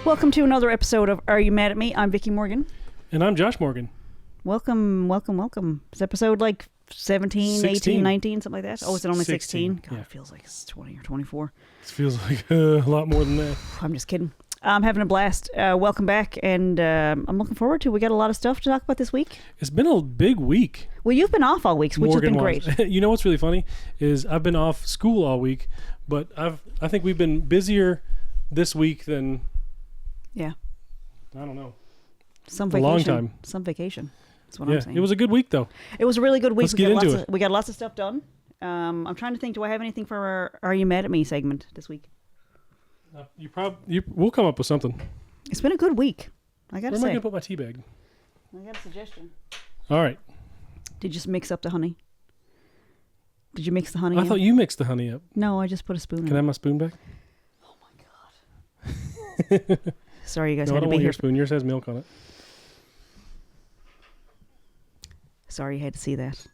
Welcome to another episode of Are You Mad at Me? I'm Vickie Morgan. And I'm Josh Morgan. Welcome. It's episode like 17, 16. 18, 19, something like that. Oh, is it only 16? God, yeah. It feels like it's 20 or 24. It feels like a lot more than that. I'm just kidding. I'm having a blast. Welcome back, and I'm looking forward to it. We got a lot of stuff to talk about this week. It's been a big week. Well, you've been off all week, which has been great. You know what's really funny is I've been off school all week, but I think we've been busier this week than I don't know. Some vacation. A long time. Some vacation. That's what I'm saying. It was a good week though. It was a really good week. Let's get into it. We got lots of stuff done. I'm trying to think. Do I have anything for our Are You Mad at Me segment this week? We'll come up with something. It's been a good week. I gotta say. Where am I gonna put my tea bag? I got a suggestion. All right. Did you just mix up the honey? Did you mix the honey? I thought you mixed the honey up. No, I just put a spoon in. Can I have my spoon back? Oh my god. Sorry, you guys No, had I to don't be want here. your spoon. Yours has milk on it. Sorry you had to see that.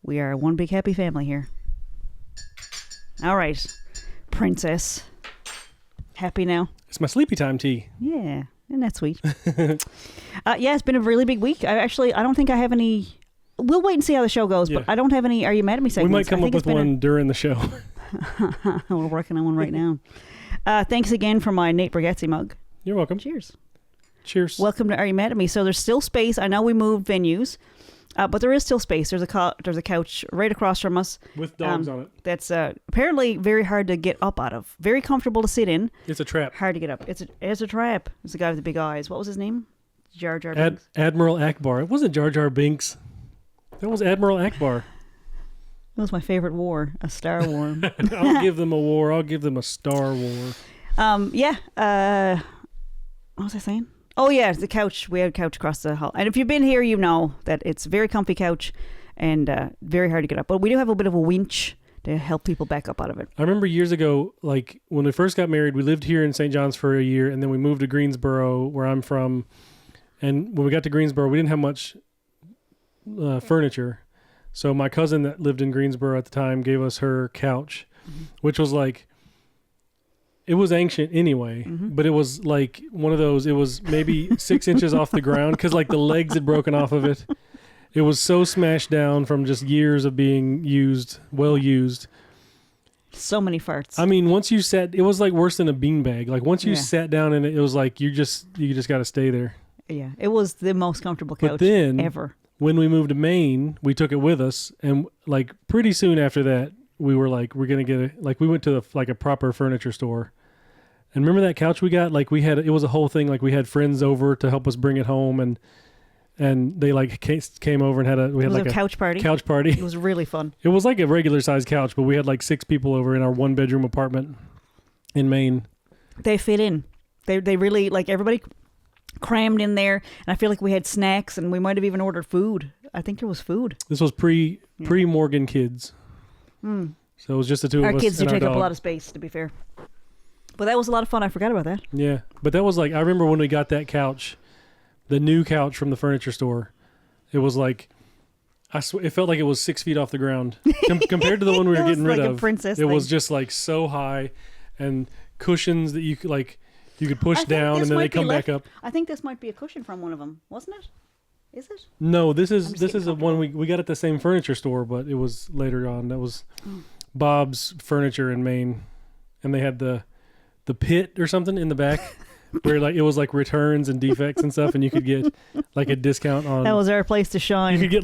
We are one big happy family here. All right, princess. Happy now? It's my sleepy time tea. Yeah, isn't that sweet? Yeah, it's been a really big week. I don't think I have any. We'll wait and see how the show goes, but I don't have any Are You Mad at Me segments. We might come up with one during the show. We're working on one right now. Thanks again for my Nate Bargatze mug. You're welcome. Cheers. Cheers. Welcome to Are You Mad at Me? So there's still space. I know we moved venues, but there is still space. There's a couch right across from us. With dogs on it. That's apparently very hard to get up out of. Very comfortable to sit in. It's a trap. Hard to get up. It's a trap. It's the guy with the big eyes. What was his name? Jar Jar Binks. Admiral Akbar. It wasn't Jar Jar Binks. That was Admiral Akbar. That was my favorite war, a Star War. I'll give them a war. I'll give them a Star War. What was I saying? Oh yeah, the couch. We had a couch across the hall, and if you've been here, you know that it's a very comfy couch and very hard to get up. But we do have a bit of a winch to help people back up out of it. I remember years ago, like when we first got married, we lived here in St. John's for a year, and then we moved to Greensboro, where I'm from. And when we got to Greensboro, we didn't have much furniture. So my cousin that lived in Greensboro at the time gave us her couch, which was like, it was ancient anyway, but it was like one of those, it was maybe 6 inches off the ground because like the legs had broken off of it. It was so smashed down from just years of being well used. So many farts. I mean, once you sat, it was like worse than a beanbag. Like once you sat down in it, it was like you just got to stay there. Yeah, it was the most comfortable couch ever. When we moved to Maine, we took it with us, and like pretty soon after that, we were like, we're gonna get we went to a proper furniture store, and remember that couch we got? Like it was a whole thing. Like we had friends over to help us bring it home, and they like came over and we had like a couch party. Couch party. It was really fun. It was like a regular sized couch, but we had like 6 people over in our 1-bedroom apartment in Maine. They fit in. They really like everybody crammed in there, and I feel like we had snacks, and we might have even ordered food. I think there was food. This was pre Morgan kids, so it was just the two of us. Our kids do take up a lot of space, to be fair, but that was a lot of fun. I forgot about that. Yeah, but that was like, I remember when we got that couch, the new couch from the furniture store. It was like, it felt like it was 6 feet off the ground compared to the one we were getting rid of. It was just like so high, and cushions that you could you could push down and then they come back up. I think this might be a cushion from one of them, wasn't it? Is it? No, this is a one we got at the same furniture store, but it was later on. That was Bob's Furniture in Maine, and they had the pit or something in the back where like it was like returns and defects and stuff, and you could get like a discount on. That was our place to shine. You could get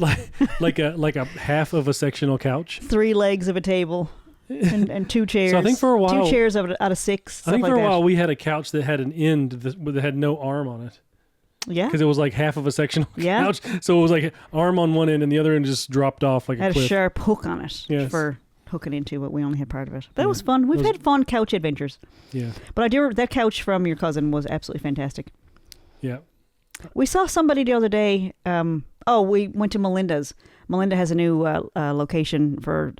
like a half of a sectional couch, 3 legs of a table. And 2 chairs. So I think for a while, 2 chairs out of 6. I think for a while we had a couch that had an end that had no arm on it. Yeah, because it was like half of a sectional couch. So it was like arm on one end and the other end just dropped off like a cliff. Had a sharp hook on it for hooking into, but we only had part of it. But it was fun. We've had fun couch adventures. Yeah. But that couch from your cousin was absolutely fantastic. Yeah. We saw somebody the other day. We went to Melinda's. Melinda has a new location for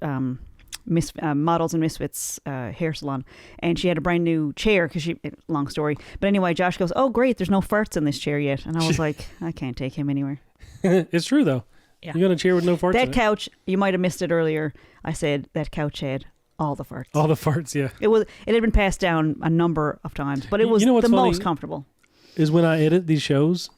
Models and Misfits hair salon, and she had a brand new chair because long story, but anyway, Josh goes, oh great, there's no farts in this chair yet, and I was like, I can't take him anywhere. It's true though. Yeah. You got a chair with no farts in it. That couch, you might have missed it earlier, I said that couch had all the farts. All the farts, yeah. It had been passed down a number of times, but it was the most comfortable. Is when I edit these shows,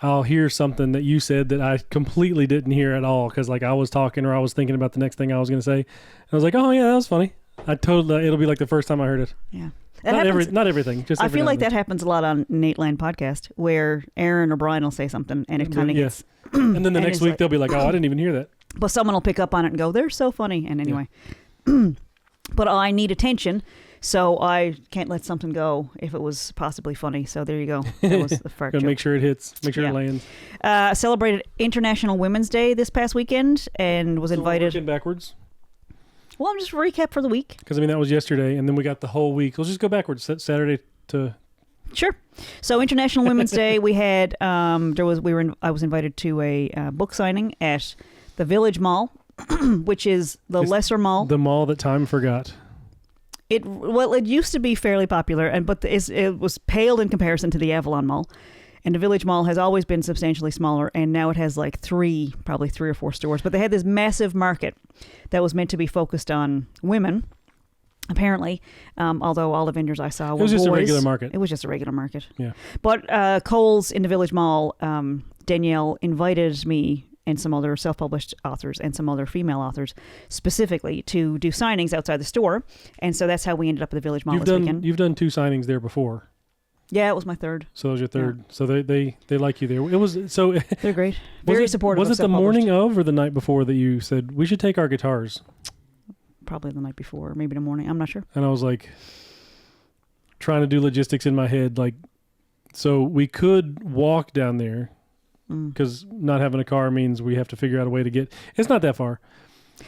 I'll hear something that you said that I completely didn't hear at all because like I was talking or I was thinking about the next thing I was going to say. And I was like, oh yeah, that was funny. It'll be like the first time I heard it. Yeah. Not everything. Just I feel like that happens a lot on Nateland podcast where Aaron or Brian will say something and it kind of gets... and then the next week they'll be like, oh, I didn't even hear that. But someone will pick up on it and go, they're so funny. And anyway, but I need attention, so I can't let something go if it was possibly funny. So there you go. That was the fart joke. Make sure it hits. Make sure it lands. Celebrated International Women's Day this past weekend and was invited... We're working backwards. Well, I'm just recap for the week. Because, that was yesterday, and then we got the whole week. Let's just go backwards. Saturday to... Sure. So International Women's Day, we had... I was invited to a book signing at the Village Mall, which is the lesser mall. The mall that time forgot. It used to be fairly popular, but it was paled in comparison to the Avalon Mall. And the Village Mall has always been substantially smaller, and now it has like probably three or four stores. But they had this massive market that was meant to be focused on women, apparently, although all the vendors I saw were boys. It was just a regular market. It was just a regular market. Yeah. But Kohl's in the Village Mall, Danielle invited me and some other self-published authors and some other female authors specifically to do signings outside the store. And so that's how we ended up at the Village Mall this weekend. You've done 2 signings there before. Yeah, it was my third. So it was your third. Yeah. So they like you there. It was so. They're great. Very supportive. Was it the morning of or the night before that you said we should take our guitars? Probably the night before, maybe the morning. I'm not sure. And I was like, trying to do logistics in my head, like, so we could walk down there because not having a car means we have to figure out a way to get. It's not that far,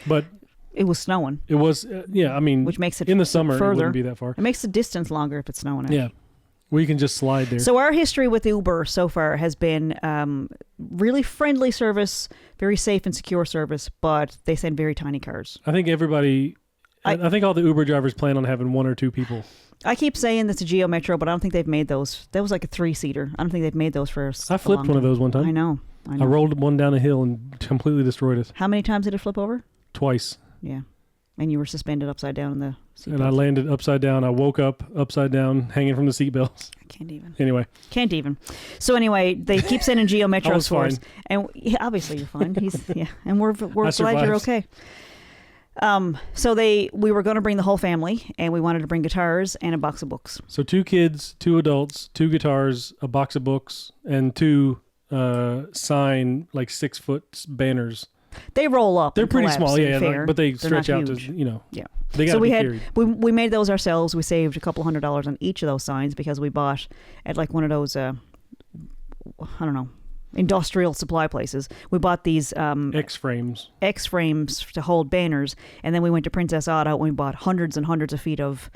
but. It was snowing. It was, which makes it in the summer further. It wouldn't be that far. It makes the distance longer if it's snowing. Actually. Yeah. We can just slide there. So our history with Uber so far has been really friendly service, very safe and secure service, but they send very tiny cars. I think I think all the Uber drivers plan on having 1 or 2 people. I keep saying it's a Geo Metro, but I don't think they've made those. That was like a 3-seater. I don't think they've made those for us. I flipped one of those one time. I know. I rolled one down a hill and completely destroyed it. How many times did it flip over? Twice. Yeah. And you were suspended upside down in the seatbelts. And I landed upside down. I woke up upside down, hanging from the seatbelts. I can't even. Anyway. Can't even. So anyway, they keep sending Geo Metros for us. And obviously you're fine. And we're glad you're okay. So we were going to bring the whole family, and we wanted to bring guitars and a box of books. So 2 kids, 2 adults, 2 guitars, a box of books, and 2 sign like 6-foot banners. They roll up. They're pretty small, but they They're stretch out huge. to, Yeah. They got to be carried. We made those ourselves. We saved a couple $100 on each of those signs because we bought at like one of those, I don't know, industrial supply places. We bought these X-frames to hold banners, and then we went to Princess Auto and we bought hundreds and hundreds of feet of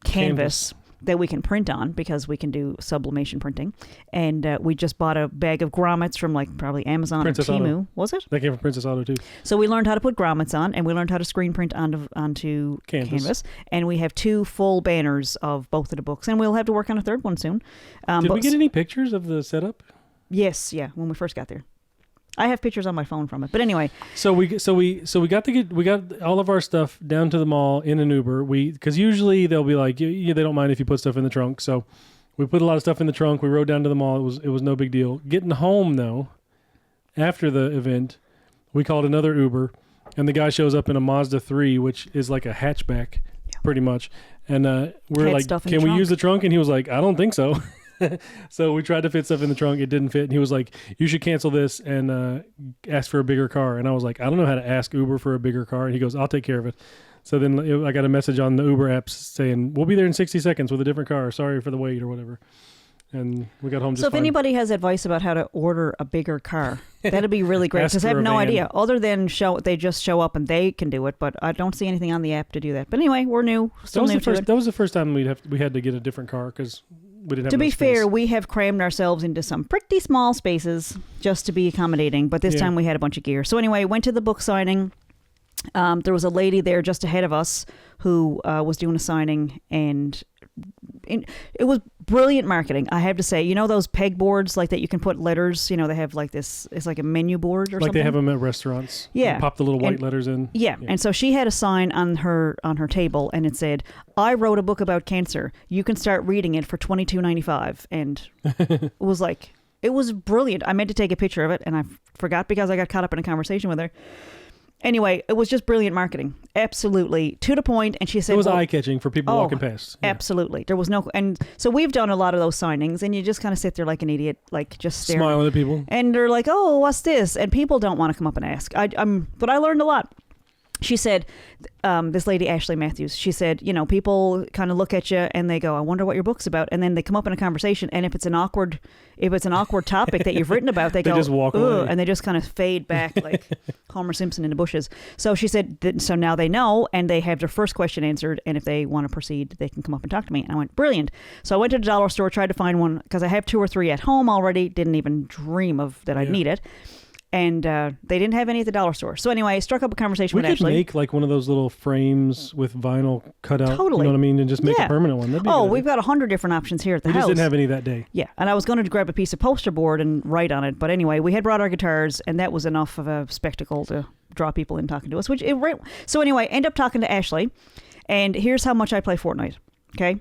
canvas that we can print on because we can do sublimation printing. And we just bought a bag of grommets from like probably Amazon Princess or Temu. Auto. Was it? That came from Princess Auto too. So we learned how to put grommets on, and we learned how to screen print onto canvas. And we have 2 full banners of both of the books, and we'll have to work on a third one soon. Did we get any pictures of the setup? Yes, yeah, when we first got there. I have pictures on my phone from it, but anyway. So we got all of our stuff down to the mall in an Uber. Because usually they'll be like, they don't mind if you put stuff in the trunk. So we put a lot of stuff in the trunk. We rode down to the mall. It was no big deal. Getting home though, after the event, we called another Uber, and the guy shows up in a Mazda 3, which is like a hatchback, pretty much. And we're like, can we use the trunk? And he was like, I don't think so. So we tried to fit stuff in the trunk. It didn't fit. And he was like, you should cancel this and ask for a bigger car. And I was like, I don't know how to ask Uber for a bigger car. And he goes, I'll take care of it. So then I got a message on the Uber apps saying, we'll be there in 60 seconds with a different car. Sorry for the wait or whatever. And we got home just fine. So if anybody has advice about how to order a bigger car, that'd be really great because I have no idea. Other than they just show up and they can do it, but I don't see anything on the app to do that. But anyway, we're new. Still new to it. That was the first time we had to get a different car because we didn't have. To be fair, we have crammed ourselves into some pretty small spaces just to be accommodating. But this time we had a bunch of gear. So anyway, went to the book signing. There was a lady there just ahead of us who was doing a signing, and it was brilliant marketing, I have to say. You know those pegboards like that you can put letters, they have like this, it's like a menu board or like something. They have them at restaurants. Yeah. You pop the little white letters in. Yeah. And so she had a sign on her table, and it said, "I wrote a book about cancer. You can start reading it for $22.95." And it was brilliant. I meant to take a picture of it, and I forgot because I got caught up in a conversation with her. Anyway, it was just brilliant marketing. Absolutely. To the point. And she said... It was eye-catching for people walking past. Yeah. Absolutely. There was no... And so we've done a lot of those signings, and you just kind of sit there like an idiot, like just staring. Smiling at people. And they're like, "Oh, what's this?" And people don't want to come up and ask. But I learned a lot. She said, this lady, Ashley Matthews, she said, people kind of look at you and they go, "I wonder what your book's about." And then they come up in a conversation. And if it's an awkward topic that you've written about, they go, just walk away. And they just kind of fade back like Homer Simpson in the bushes. So she said, so now they know, and they have their first question answered. And if they want to proceed, they can come up and talk to me. And I went, brilliant. So I went to the dollar store, tried to find one because I have 2 or 3 at home already. Didn't even dream of that I'd need it. And they didn't have any at the dollar store. So anyway, I struck up a conversation with Ashley. We could make like one of those little frames with vinyl cut out. Totally. You know what I mean? And just make a permanent one. That'd be we've got 100 different options here at the house. We just didn't have any that day. Yeah. And I was going to grab a piece of poster board and write on it. But anyway, we had brought our guitars, and that was enough of a spectacle to draw people in talking to us. So anyway, end up talking to Ashley. And here's how much I play Fortnite. Okay.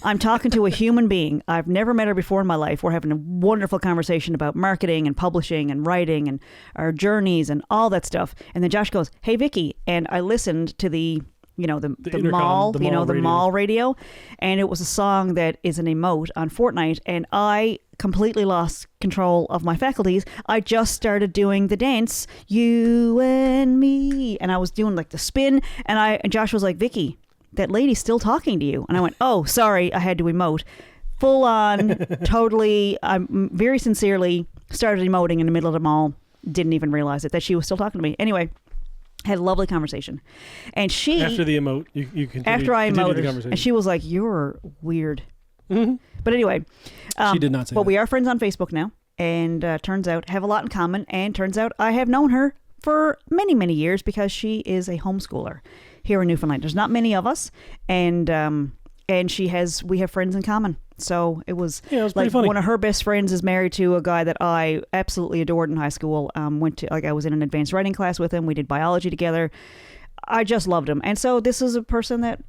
I'm talking to a human being. I've never met her before in my life. We're having a wonderful conversation about marketing and publishing and writing and our journeys and all that stuff. And then Josh goes, "Hey, Vickie." And I listened to the mall radio. And it was a song that is an emote on Fortnite. And I completely lost control of my faculties. I just started doing the dance, "You and Me." And I was doing like the spin. And Josh was like, "Vickie, that lady's still talking to you." And I went, "Oh, sorry, I had to emote." Full on, totally, very sincerely started emoting in the middle of the mall. Didn't even realize it, that she was still talking to me. Anyway, had a lovely conversation. And she... After the emote, you continued, after I emoted, and she was like, "You're weird." Mm-hmm. But anyway... she did not say But that. We are friends on Facebook now. And turns out, have a lot in common. And turns out I have known her for many, many years because she is a homeschooler here in Newfoundland. There's not many of us, and we have friends in common. So it was like funny. One of her best friends is married to a guy that I absolutely adored in high school. I was in an advanced writing class with him. We did biology together. I just loved him. And so this is a person that,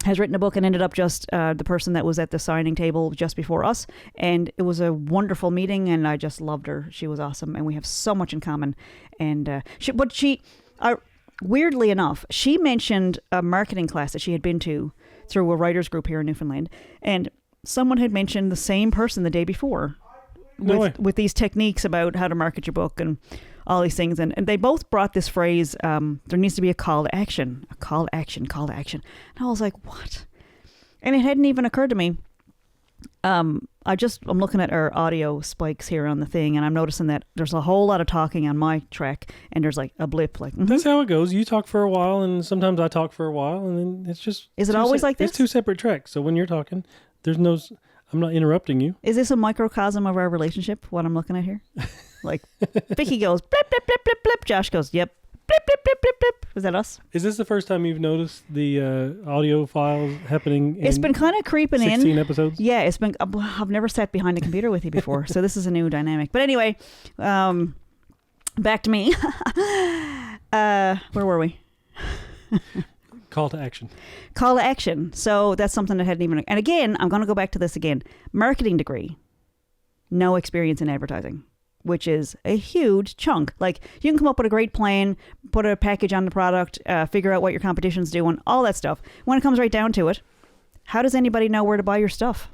has written a book and ended up just the person that was at the signing table just before us. And it was a wonderful meeting, and I just loved her. She was awesome, and we have so much in common. And weirdly enough, she mentioned a marketing class that she had been to through a writers group here in Newfoundland, and someone had mentioned the same person the day before with these techniques about how to market your book and all these things. And they both brought this phrase, there needs to be a call to action. And I was like, what? And it hadn't even occurred to me. I'm looking at our audio spikes here on the thing, and I'm noticing that there's a whole lot of talking on my track, and there's like a blip. Like That's how it goes. You talk for a while, and sometimes I talk for a while, and then it's just... Is it always like this? It's 2 separate tracks. So when you're talking, I'm not interrupting you. Is this a microcosm of our relationship, what I'm looking at here? Like, Vickie goes, blip, blip, blip, blip, blip. Josh goes, yep. Blip, blip, blip, blip, blip. Is that us? Is this the first time you've noticed the audio files happening It's been kind of creeping 16 episodes? Yeah, it's been... I've never sat behind a computer with you before, so this is a new dynamic. But anyway, back to me. Where were we? Call to action. Call to action. So that's something that hadn't even... And again, I'm going to go back to this again. Marketing degree. No experience in advertising, which is a huge chunk. Like, you can come up with a great plan, put a package on the product, figure out what your competition's doing, all that stuff. When it comes right down to it, how does anybody know where to buy your stuff?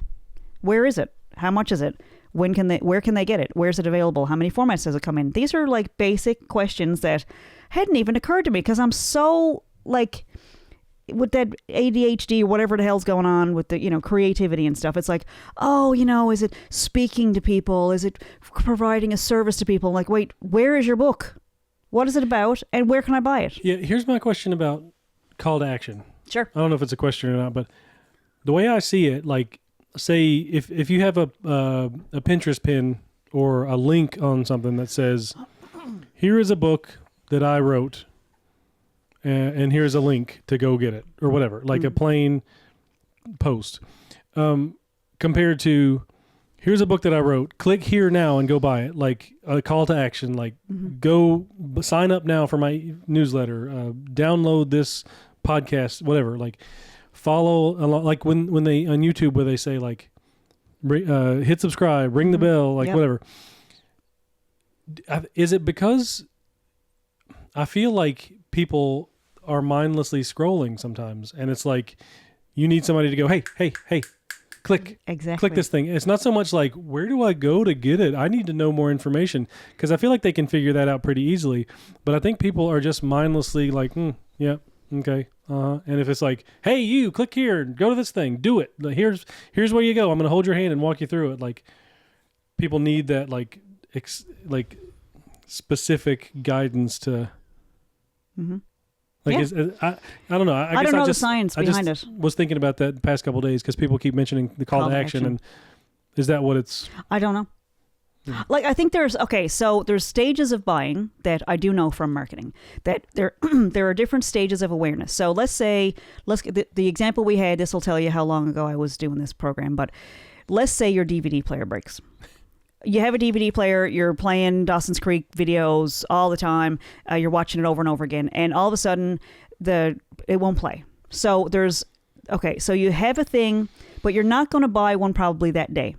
Where is it? How much is it? Where can they get it? Where's it available? How many formats does it come in? These are like basic questions that hadn't even occurred to me because I'm so like... with that ADHD or whatever the hell's going on with the, creativity and stuff. It's like, is it speaking to people? Is it providing a service to people? Like, wait, where is your book? What is it about? And where can I buy it? Yeah, here's my question about call to action. Sure. I don't know if it's a question or not, but the way I see it, like, say if you have a Pinterest pin or a link on something that says, here is a book that I wrote, and here's a link to go get it, or whatever, like a plain post. compared to, here's a book that I wrote. Click here now and go buy it. Like a call to action. Like go sign up now for my newsletter. Download this podcast. Whatever. Like follow along. Like when they on YouTube where they say like hit subscribe, ring the bell, like whatever. Is it because I feel like people are mindlessly scrolling sometimes, and it's like you need somebody to go, hey, click this thing. It's not so much like, where do I go to get it? I need to know more information, because I feel like they can figure that out pretty easily. But I think people are just mindlessly like, yeah, okay. And if it's like, hey, you click here, go to this thing, do it. Like, here's where you go. I'm going to hold your hand and walk you through it. Like people need that like specific guidance to. Like, I don't know. I don't know the science behind it. Was thinking about that the past couple of days because people keep mentioning the call to action, and is that what it's? I don't know. Like, I think there's stages of buying that I do know from marketing, that there are different stages of awareness. So let's get the example we had. This will tell you how long ago I was doing this program, but let's say your DVD player breaks. You have a DVD player, you're playing Dawson's Creek videos all the time, you're watching it over and over again, and all of a sudden it won't play. So so you have a thing, but you're not going to buy one probably that day.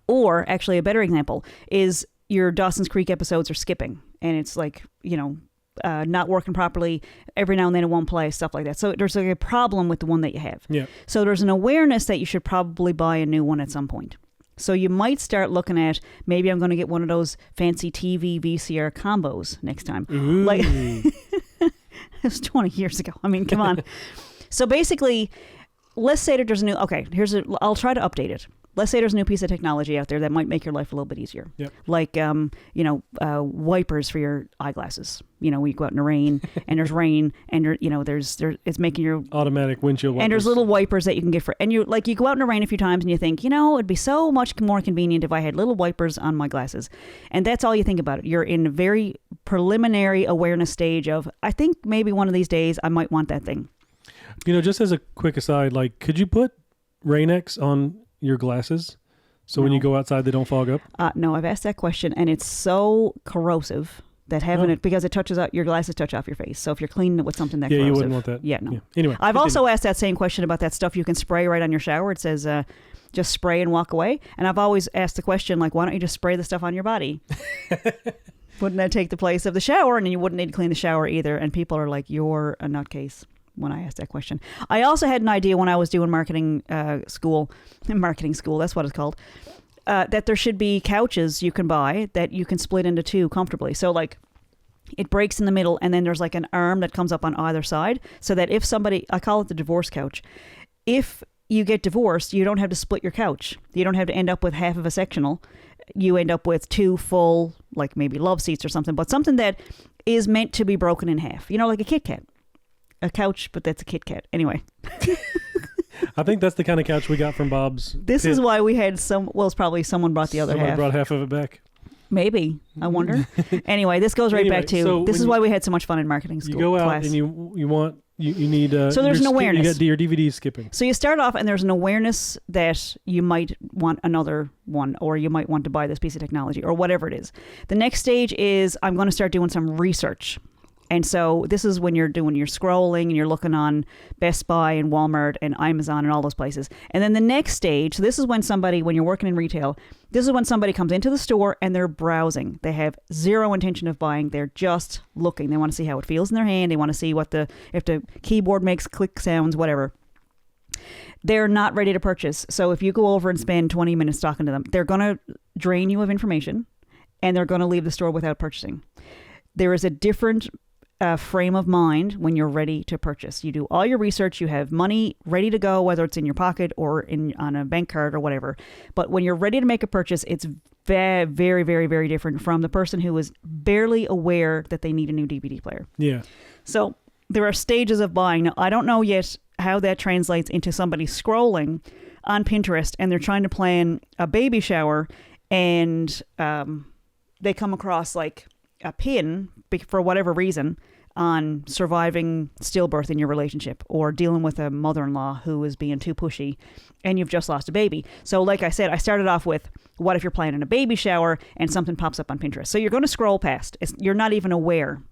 Or actually a better example is your Dawson's Creek episodes are skipping, and it's like, not working properly. Every now and then it won't play, stuff like that. So there's like a problem with the one that you have. Yeah. So there's an awareness that you should probably buy a new one at some point. So you might start looking at, maybe I'm going to get one of those fancy TV VCR combos next time. Ooh. Like, it was 20 years ago. I mean, come on. So basically, let's say that there's a new, I'll try to update it. Let's say there's a new piece of technology out there that might make your life a little bit easier. Yep. Like, wipers for your eyeglasses. We go out in the rain and there's rain and it's making your automatic windshield wipers. And there's little wipers that you can get and you go out in the rain a few times and you think, it'd be so much more convenient if I had little wipers on my glasses. And that's all you think about it. You're in a very preliminary awareness stage of, I think maybe one of these days I might want that thing. Just as a quick aside, like, could you put Rain-X on your glasses so when you go outside they don't fog up? No, I've asked that question, and it's so corrosive that having it, because it touches out, your glasses touch off your face. So if you're cleaning it with something that corrosive, you wouldn't want that. Yeah, no. Yeah. Anyway, I've also asked that same question about that stuff you can spray right on your shower. It says just spray and walk away. And I've always asked the question, like, why don't you just spray the stuff on your body? Wouldn't that take the place of the shower? And then you wouldn't need to clean the shower either. And people are like, you're a nutcase when I asked that question. I also had an idea when I was doing marketing school, that's what it's called, that there should be couches you can buy that you can split into two comfortably. So like it breaks in the middle and then there's like an arm that comes up on either side, so that if somebody, I call it the divorce couch, if you get divorced, you don't have to split your couch. You don't have to end up with half of a sectional. You end up with two full, like maybe love seats or something, but something that is meant to be broken in half, like a Kit Kat. A couch, but that's a Kit Kat. Anyway. I think that's the kind of couch we got from Bob's. This is why we had it's probably someone brought the other half. Someone brought half of it back. Maybe. I wonder. Anyway, this goes right back to, this is why we had so much fun in marketing school. You go out class. and you need... so there's an awareness. You got your DVD skipping. So you start off and there's an awareness that you might want another one, or you might want to buy this piece of technology, or whatever it is. The next stage is, I'm going to start doing some research. And so this is when you're scrolling and you're looking on Best Buy and Walmart and Amazon and all those places. And then the next stage, so this is when when you're working in retail, this is when somebody comes into the store and they're browsing. They have zero intention of buying. They're just looking. They want to see how it feels in their hand. They want to see if the keyboard makes click sounds, whatever. They're not ready to purchase. So if you go over and spend 20 minutes talking to them, they're going to drain you of information and they're going to leave the store without purchasing. There is a different frame of mind when you're ready to purchase. You do all your research, you have money ready to go, whether it's in your pocket or on a bank card or whatever. But when you're ready to make a purchase, it's very, very, very, very different from the person who is barely aware that they need a new DVD player. Yeah. So there are stages of buying. Now, I don't know yet how that translates into somebody scrolling on Pinterest and they're trying to plan a baby shower and they come across like a pin for whatever reason on surviving stillbirth in your relationship, or dealing with a mother-in-law who is being too pushy and you've just lost a baby. So like I said, I started off with, what if you're planning a baby shower and something pops up on Pinterest? So you're going to scroll past. You're not even aware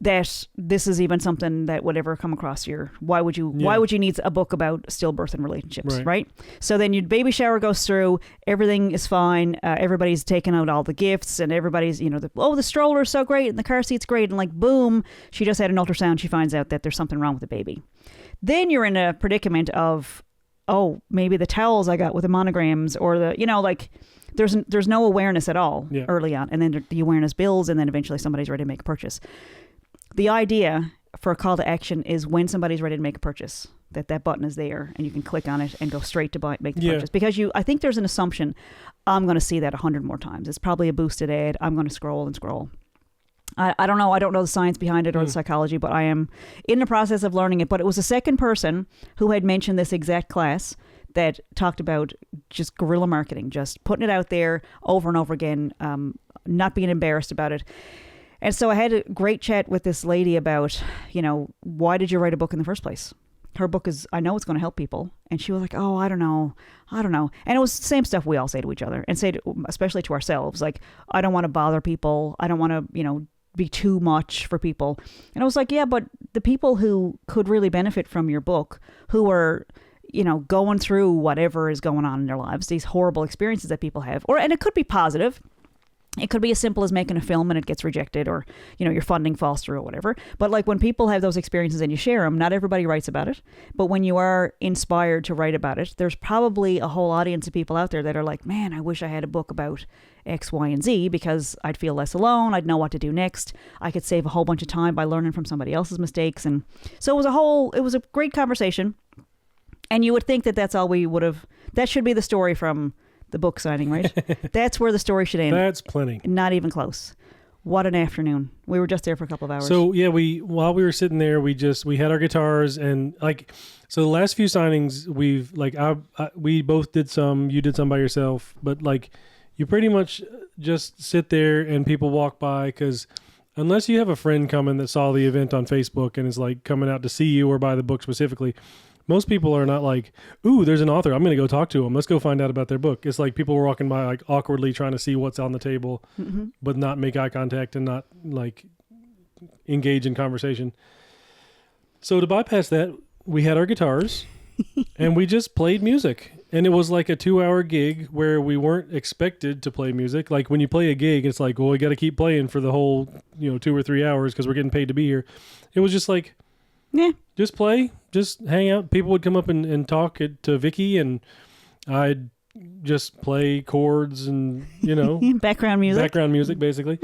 that this is even something that would ever come across your, why would you need a book about stillbirth and relationships, right? So then your baby shower goes through, everything is fine, everybody's taking out all the gifts, and everybody's, the stroller is so great, and the car seat's great, and like, boom, she just had an ultrasound, she finds out that there's something wrong with the baby. Then you're in a predicament of, maybe the towels I got with the monograms, or there's no awareness at all early on, and then the awareness builds, and then eventually somebody's ready to make a purchase. The idea for a call to action is when somebody's ready to make a purchase, that button is there and you can click on it and go straight to make the purchase. Because I think there's an assumption, I'm going to see that 100 more times. It's probably a boosted ad. I'm going to scroll and scroll. I don't know. I don't know the science behind it or the psychology, but I am in the process of learning it. But it was a second person who had mentioned this exact class that talked about just guerrilla marketing, just putting it out there over and over again, not being embarrassed about it. And so I had a great chat with this lady about, why did you write a book in the first place? Her book is, I know it's going to help people. And she was like, I don't know. And it was the same stuff we all say to each other and say, especially to ourselves, like, I don't want to bother people. I don't want to, be too much for people. And I was like, yeah, but the people who could really benefit from your book, who are, going through whatever is going on in their lives, these horrible experiences that people have, and it could be positive. It could be as simple as making a film and it gets rejected, or, your funding falls through or whatever. But like when people have those experiences and you share them, not everybody writes about it. But when you are inspired to write about it, there's probably a whole audience of people out there that are like, man, I wish I had a book about X, Y, and Z, because I'd feel less alone. I'd know what to do next. I could save a whole bunch of time by learning from somebody else's mistakes. And so it was a great conversation. And you would think that that's all that should be the story from the book signing, right? That's where the story should end. That's plenty. Not even close. What an afternoon. We were just there for a couple of hours. So yeah, while we were sitting there, we had our guitars, and so the last few signings we both did some, you did some by yourself, but you pretty much just sit there and people walk by, because unless you have a friend coming that saw the event on Facebook and is coming out to see you or buy the book specifically, most people are not like, ooh, there's an author, I'm going to go talk to them. Let's go find out about their book. It's like people were walking by awkwardly trying to see what's on the table, but not make eye contact and not engage in conversation. So to bypass that, we had our guitars and we just played music. And it was like a 2-hour gig where we weren't expected to play music. Like when you play a gig, it's like, well, we got to keep playing for the whole, 2 or 3 hours because we're getting paid to be here. It was just like, just play, just hang out. People would come up and talk to Vickie, and I'd just play chords and, background music, basically.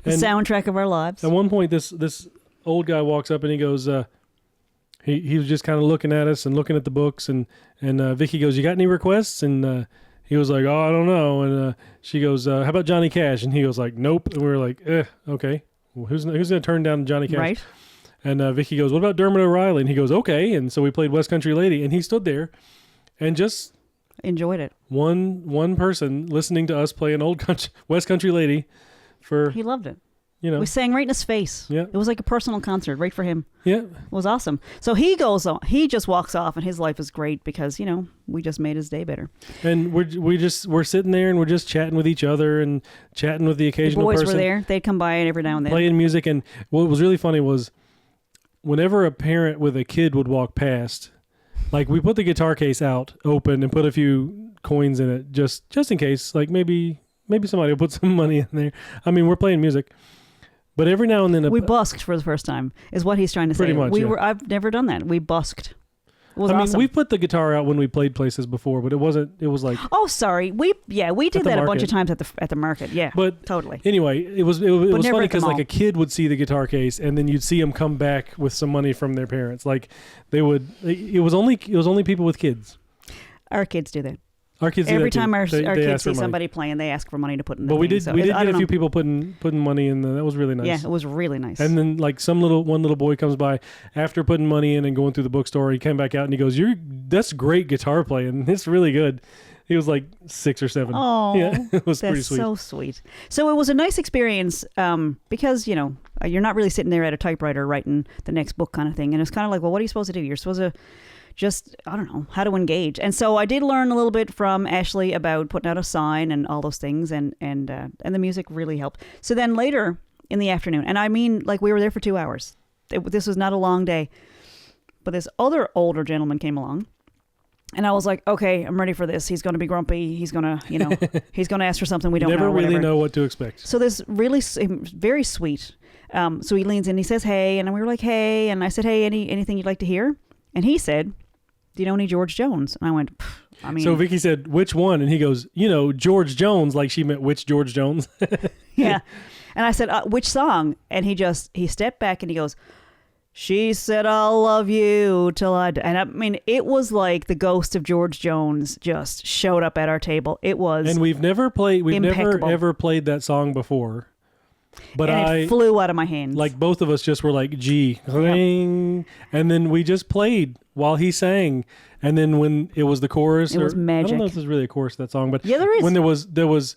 The soundtrack of our lives. At one point, this old guy walks up and he goes, he was just kind of looking at us and looking at the books, and Vickie goes, you got any requests? And he was like, oh, I don't know. And she goes, how about Johnny Cash? And he goes like, nope. And we were like, okay. Well, who's going to turn down Johnny Cash? Right. And Vickie goes, what about Dermot O'Reilly? And he goes, okay. And so we played West Country Lady, and he stood there and just enjoyed it. One person listening to us play an old West Country Lady he loved it. We sang right in his face. Yeah. It was like a personal concert right for him. Yeah. It was awesome. So he goes on, he just walks off, and his life is great because, we just made his day better. And we're sitting there and we're just chatting with each other and chatting with the occasional person. The boys were there. They'd come by every now and then. Playing music. And what was really funny was whenever a parent with a kid would walk past, we put the guitar case out open and put a few coins in it just in case, maybe somebody will put some money in there. I mean, we're playing music. But every now and then... we busked for the first time, is what he's trying to say. Pretty much, I've never done that. We busked. It was awesome. We put the guitar out when we played places before, but it was like... Oh, sorry. We did that a bunch of times at the market. Yeah, but totally. Anyway, it was funny because a kid would see the guitar case, and then you'd see them come back with some money from their parents. They would... It was only people with kids. Our kids do that. Our kids every time our kids see somebody playing, they ask for money to put in the But we did get a few know. people putting money in. That was really nice. Yeah, it was really nice. And then one little boy comes by after putting money in and going through the bookstore. He came back out and he goes, "That's great guitar playing. It's really good." He was like 6 or 7. Oh, yeah, it was pretty sweet. That's so sweet. So it was a nice experience because You're not really sitting there at a typewriter writing the next book kind of thing. And it's kind of like, well, what are you supposed to do? You're supposed to just, I don't know, how to engage. And so I did learn a little bit from Ashley about putting out a sign and all those things. And the music really helped. So then later in the afternoon, and I mean, like, we were there for 2 hours. This was not a long day. But this other older gentleman came along. And I was like, okay, I'm ready for this. He's going to be grumpy. He's going to, he's going to ask for something we don't never know. Never really know what to expect. So this really, very sweet. So he leans in, he says, hey, and we were like, hey. And I said, hey, anything you'd like to hear? And he said, do you know any George Jones? And I went, I mean. So Vickie said, which one? And he goes, George Jones, like she meant which George Jones. Yeah. And I said, which song? And he stepped back and he goes, she said, I'll love you till I die. And I mean, it was like the ghost of George Jones just showed up at our table. It was And we've never impeccable. ever played that song before. But it flew out of my hands. Like both of us just were like, gee, ring. And then we just played while he sang. And then when it was the chorus. It was magic. I don't know if there's really a chorus to that song. But yeah, there is. When there was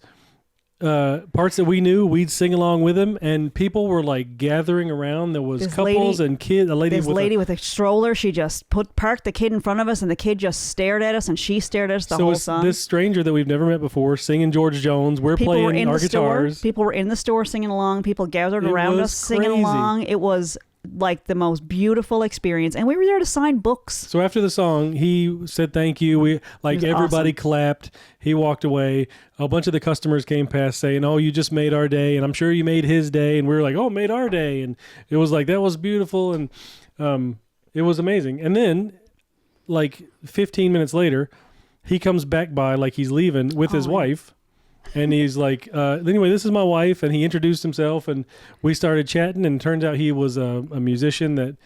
parts that we knew, we'd sing along with him, and people were like gathering around. There was couples and kids. This lady with a stroller, she just parked the kid in front of us, and the kid just stared at us, and she stared at us the whole song. This stranger that we've never met before singing George Jones. We're playing our guitars. People were in the store singing along. People gathered around us singing along. It was like the most beautiful experience, and we were there to sign books. So after the song, he said thank you. Everybody clapped. He walked away. A bunch of the customers came past saying, oh, you just made our day, and I'm sure you made his day. And we were like, oh, made our day. And it was like, that was beautiful, and it was amazing. And then like 15 minutes later, he comes back by like he's leaving with his wife. And he's like, anyway, this is my wife. And he introduced himself, and we started chatting. And it turns out he was a musician that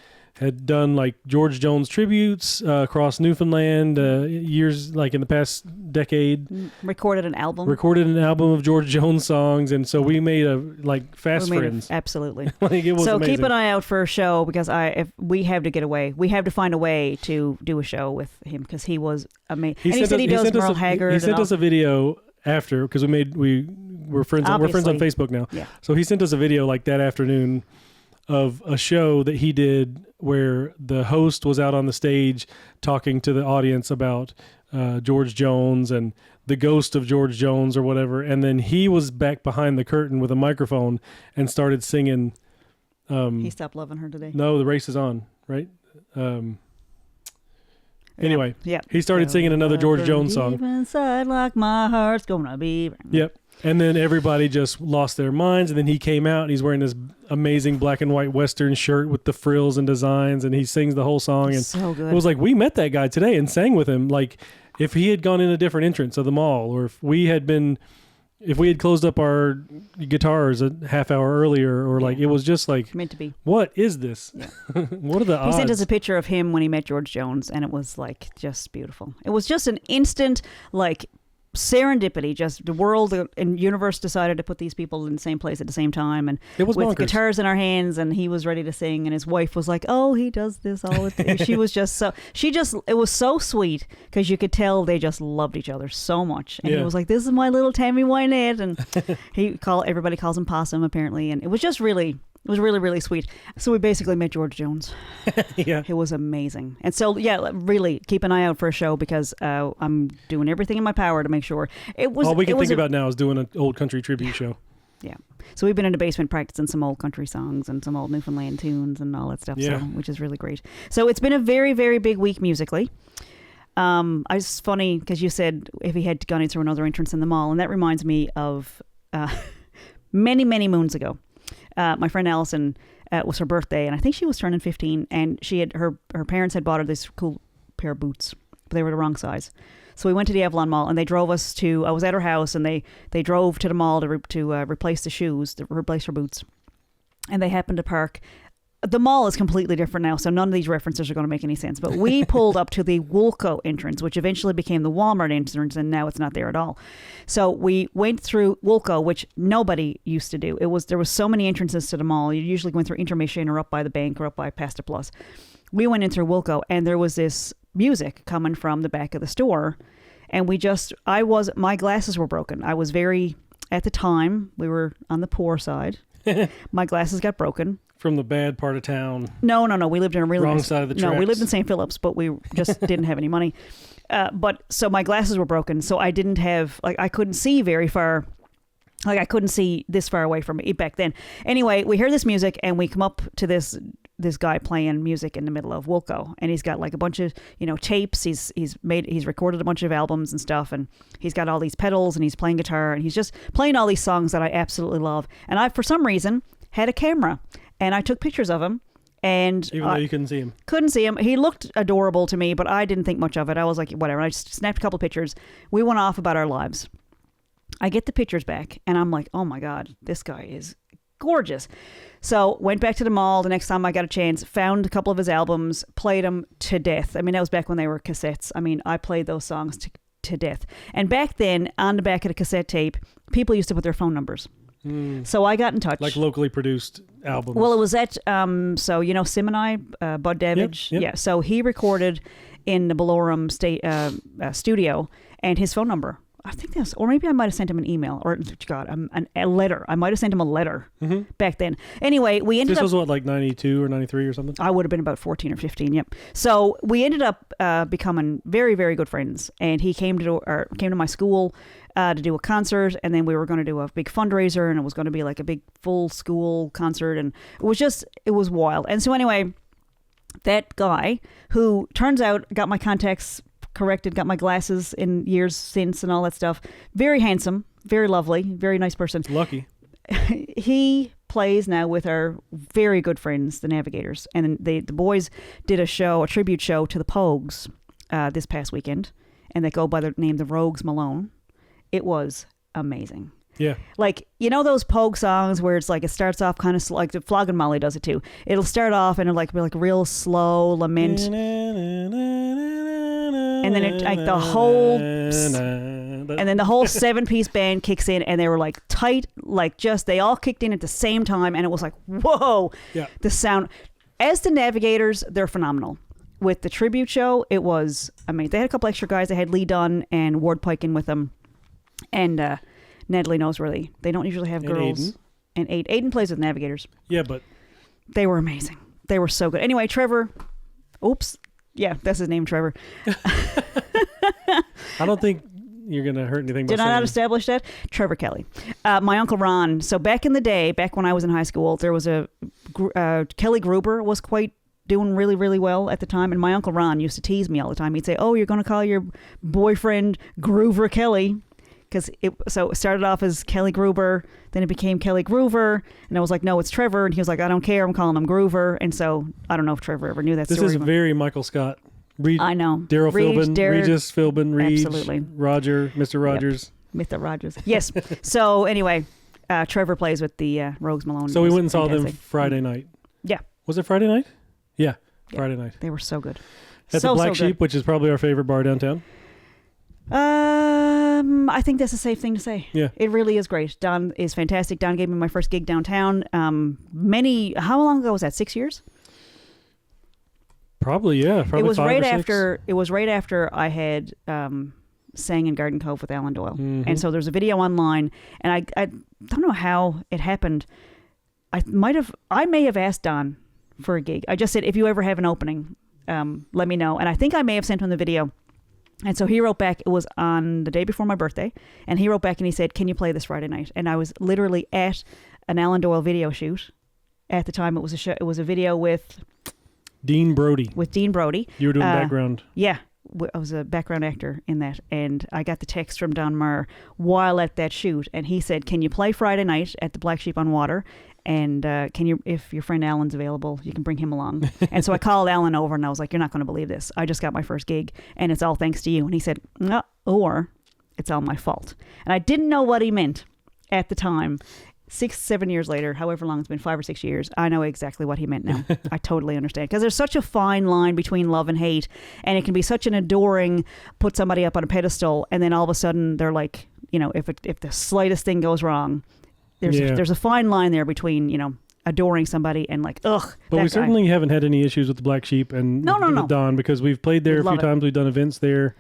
had done like George Jones tributes across Newfoundland years, like in the past decade. Recorded an album of George Jones songs. And so we made fast friends. Absolutely. Like, it was so amazing. Keep an eye out for a show, because if we have to get away. We have to find a way to do a show with him, because he was amazing. He said he does Merle Haggard. He sent us a video after, because we're friends. Obviously. We're friends on Facebook now. Yeah. So he sent us a video like that afternoon of a show that he did where the host was out on the stage talking to the audience about George Jones and the ghost of George Jones or whatever, and then he was back behind the curtain with a microphone and started singing. He stopped loving her today. No, the race is on, right? Anyway, yeah. He started singing another George Jones song. Inside, like my heart's gonna be. Yep. And then everybody just lost their minds. And then he came out, and he's wearing this amazing black and white Western shirt with the frills and designs, and he sings the whole song. And so good. It was like, we met that guy today and sang with him. Like, if he had gone in a different entrance of the mall, or if we had closed up our guitars a half hour earlier, or like, it was just like meant to be. What is this? Yeah. What are the odds? He sent us a picture of him when he met George Jones, and it was like just beautiful. It was just an instant like serendipity. Just the world and universe decided to put these people in the same place at the same time, and it was with bonkers. Guitars in our hands, and he was ready to sing, and his wife was like, oh, he does this all the time. She was just it was so sweet, because you could tell they just loved each other so much. And he was like, this is my little Tammy Wynette, and everybody calls him Possum apparently, and it was just really really sweet. So we basically met George Jones. Yeah. It was amazing. And so, yeah, really keep an eye out for a show, because I'm doing everything in my power to make sure it was. All we can think about now is doing an old country tribute show. Yeah. So we've been in the basement practicing some old country songs and some old Newfoundland tunes and all that stuff. Yeah. So, which is really great. So it's been a very, very big week musically. It's funny because you said if he had gone in through another entrance in the mall, and that reminds me of many, many moons ago. My friend Allison, it was her birthday, and I think she was turning 15, and she had her parents had bought her this cool pair of boots, but they were the wrong size. So we went to the Avalon Mall, and they drove us to. I was at her house, and they drove to the mall to replace the shoes, to replace her boots, and they happened to park. The mall is completely different now, so none of these references are going to make any sense. But we pulled up to the Woolco entrance, which eventually became the Walmart entrance, and now it's not there at all. So we went through Woolco, which nobody used to do. There was so many entrances to the mall. You usually went through Intermission or up by the bank or up by Pasta Plus. We went in through Woolco, and there was this music coming from the back of the store, and my glasses were broken. I was at the time, we were on the poor side. My glasses got broken. From the bad part of town. No. We lived in a really wrong side of the tracks. No, we lived in St. Philip's, but we just didn't have any money. But so my glasses were broken, so I didn't have, like, I couldn't see very far. Like, I couldn't see this far away from it back then. Anyway, we hear this music, and we come up to this guy playing music in the middle of Wilco, and he's got like a bunch of, tapes. He's recorded a bunch of albums and stuff, and he's got all these pedals, and he's playing guitar, and he's just playing all these songs that I absolutely love. And I, for some reason, had a camera, and I took pictures of him. And even though you couldn't see him. Couldn't see him. He looked adorable to me, but I didn't think much of it. I was like, whatever. I just snapped a couple pictures. We went off about our lives. I get the pictures back, and I'm like, oh my God, this guy is gorgeous. So went back to the mall the next time I got a chance, found a couple of his albums, played them to death. I mean, that was back when they were cassettes. I mean, I played those songs to death. And back then, on the back of the cassette tape, people used to put their phone numbers. So I got in touch. Like locally produced albums. Well, it was at, Sim and I, Bud Davidge. Yep. Yeah, so he recorded in the Ballorem studio, and his phone number, I think that's, or maybe I might have sent him an email, or a letter. I might have sent him a letter back then. Anyway, we ended up... This was what, like 92 or 93 or something? I would have been about 14 or 15, yep. So we ended up becoming very, very good friends, and he came to my school to do a concert, and then we were going to do a big fundraiser, and it was going to be like a big full school concert, and it was wild. And so anyway, that guy, who turns out got my contacts corrected, got my glasses in years since and all that stuff. Very handsome, very lovely, very nice person. Lucky. He plays now with our very good friends, the Navigators. And the boys did a tribute show to the Pogues this past weekend. And they go by the name The Rogues Malone. It was amazing. Yeah. Like, those Pogue songs where it's like, it starts off kind of like the Flogging Molly does it too. It'll start off and it'll be like real slow lament. And then the whole 7-piece band kicks in, and they were like tight, like they all kicked in at the same time, and it was like, whoa. Yeah. The sound. As the Navigators, they're phenomenal. With the tribute show, it was amazing. They had a couple extra guys. They had Lee Dunn and Ward Pike in with them, and Natalie Noseworthy. They don't usually have girls. And Aiden plays with Navigators. Yeah, but they were amazing. They were so good. Anyway, Trevor. Oops. Yeah, that's his name, Trevor. I don't think you're going to hurt anything. Did I not establish that? Trevor Kelly. My Uncle Ron. So back in the day, back when I was in high school, there was Kelly Gruber was doing really, really well at the time. And my Uncle Ron used to tease me all the time. He'd say, oh, you're going to call your boyfriend Groover Kelly. Because it started off as Kelly Gruber, then it became Kelly Groover, and I was like, no, it's Trevor, and he was like, I don't care, I'm calling him Groover, and so I don't know if Trevor ever knew that story. This is very Michael Scott. I know. Daryl Philbin, Regis Philbin, Reed, absolutely. Roger, Mr. Rogers. Yep. Mr. Rogers. Yes. So anyway, Trevor plays with the Rogues Malone. So we went and saw them Friday night. Yeah. Was it Friday night? Yeah, Friday night. They were so good. At the Black Sheep, which is probably our favorite bar downtown. I think that's a safe thing to say. Yeah. It really is great. Don is fantastic. Don gave me my first gig downtown. How long ago was that? 6 years? Probably, yeah. Probably it was 5 right or 6. after. It was right after I had sang in Garden Cove with Alan Doyle, and so there's a video online, and I don't know how it happened. I may have asked Don for a gig. I just said, if you ever have an opening, let me know. And I think I may have sent him the video. And so he wrote back. It was on the day before my birthday, and he wrote back and he said, can you play this Friday night? And I was literally at an Alan Doyle video shoot. At the time, it was a video with Dean Brody. You were doing background. Yeah, I was a background actor in that, and I got the text from Don Marr while at that shoot, and he said, can you play Friday night at the Black Sheep on Water? And can you, if your friend Alan's available, you can bring him along. And so I called Alan over, and I was like, you're not going to believe this. I just got my first gig, and it's all thanks to you. And he said, no, or it's all my fault. And I didn't know what he meant at the time. 6-7 years later, however long it's been, 5 or 6 years, I know exactly what he meant now. I totally understand. Because there's such a fine line between love and hate, and it can be such an adoring, put somebody up on a pedestal, and then all of a sudden they're like, if the slightest thing goes wrong, there's a fine line there between, adoring somebody and like, ugh. But we certainly haven't had any issues with the Black Sheep and with Don, because we've played there a few times. We've done events there.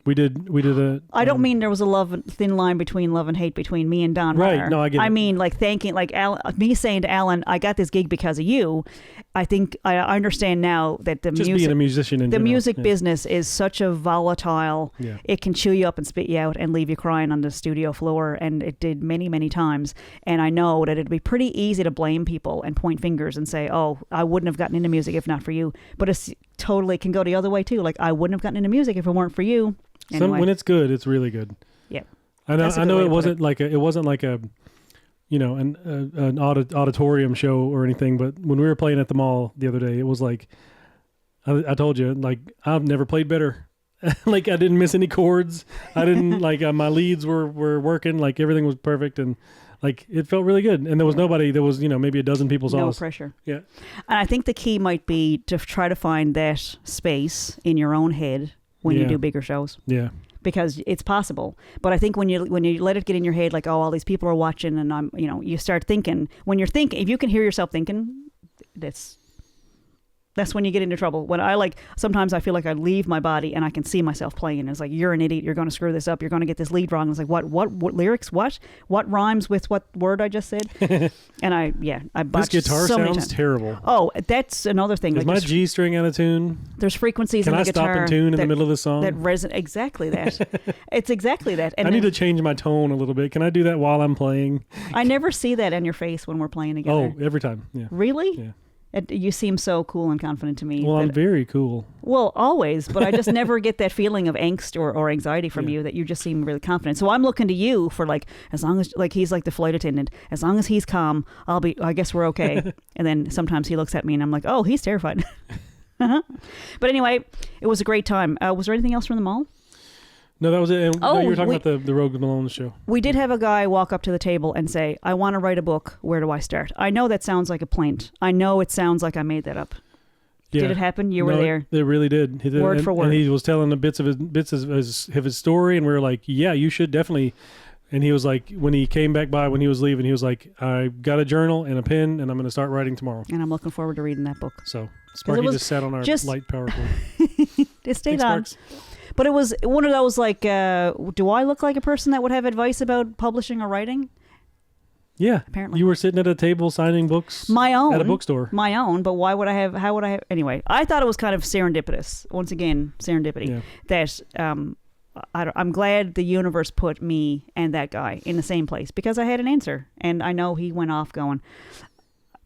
We did a... I don't mean there was a thin line between love and hate between me and Don Right, Meyer. no, I get it. I mean, like, thanking, like, me saying to Alan, I got this gig because of you. I think I understand now that just being a musician in the general. music business is such a volatile... Yeah. It can chew you up and spit you out and leave you crying on the studio floor, and it did many, many times. And I know that it'd be pretty easy to blame people and point fingers and say, oh, I wouldn't have gotten into music if not for you. But it's totally can go the other way, too. Like, I wouldn't have gotten into music if it weren't for you. Anyway. When it's good, it's really good. Yeah, I know it wasn't like a you know, an auditorium show or anything, but when we were playing at the mall the other day, it was like I told you, like, I've never played better. Like, I didn't miss any chords. I didn't like my leads were working. Like, everything was perfect, and like it felt really good. And there was nobody. There was, you know, maybe a dozen people saw us. No pressure. Yeah. And I think the key might be to try to find that space in your own head when you do bigger shows. Yeah. Because it's possible. But I think when you let it get in your head, like, oh, all these people are watching, and I'm, you know, you start thinking, when you're thinking, if you can hear yourself thinking, that's when you get into trouble. When sometimes I feel like I leave my body and I can see myself playing. It's like, you're an idiot. You're going to screw this up. You're going to get this lead wrong. It's like, what lyrics? What rhymes with what word I just said? And I botched this guitar so sounds terrible. Oh, that's another thing. Is my G string out of tune? There's frequencies in the guitar. Can I stop in tune in the middle of the song? That resonate exactly that. It's exactly that. And I need to change my tone a little bit. Can I do that while I'm playing? I never see that on your face when we're playing together. Oh, every time. Yeah. Really? Yeah. You seem so cool and confident to me. Well, I'm very cool. Well, always, but I just never get that feeling of angst or anxiety from you, that you just seem really confident. So I'm looking to you for, like, as long as, like, he's like the flight attendant. As long as he's calm, I guess we're okay. And then sometimes he looks at me and I'm like, oh, he's terrified. But anyway, it was a great time. Was there anything else from the mall? No, that was it. And you were talking about the Rogue Malones show. We did have a guy walk up to the table and say, I want to write a book. Where do I start? I know that sounds like a plaint. I know it sounds like I made that up. Yeah. Did it happen? You were there. It really did. He did. Word for word. And he was telling the bits of his story, and we were like, yeah, you should definitely. And he was like, when he came back by when he was leaving, he was like, I got a journal and a pen, and I'm going to start writing tomorrow. And I'm looking forward to reading that book. So Sparky just sat on our light power cord. It stayed on. Sparks. But it was one of those, like, do I look like a person that would have advice about publishing or writing? Yeah. Apparently. You were sitting at a table signing books. My own. At a bookstore. My own, but how would I have, anyway, I thought it was kind of serendipitous. Once again, serendipity. Yeah. That, I'm glad the universe put me and that guy in the same place, because I had an answer. And I know he went off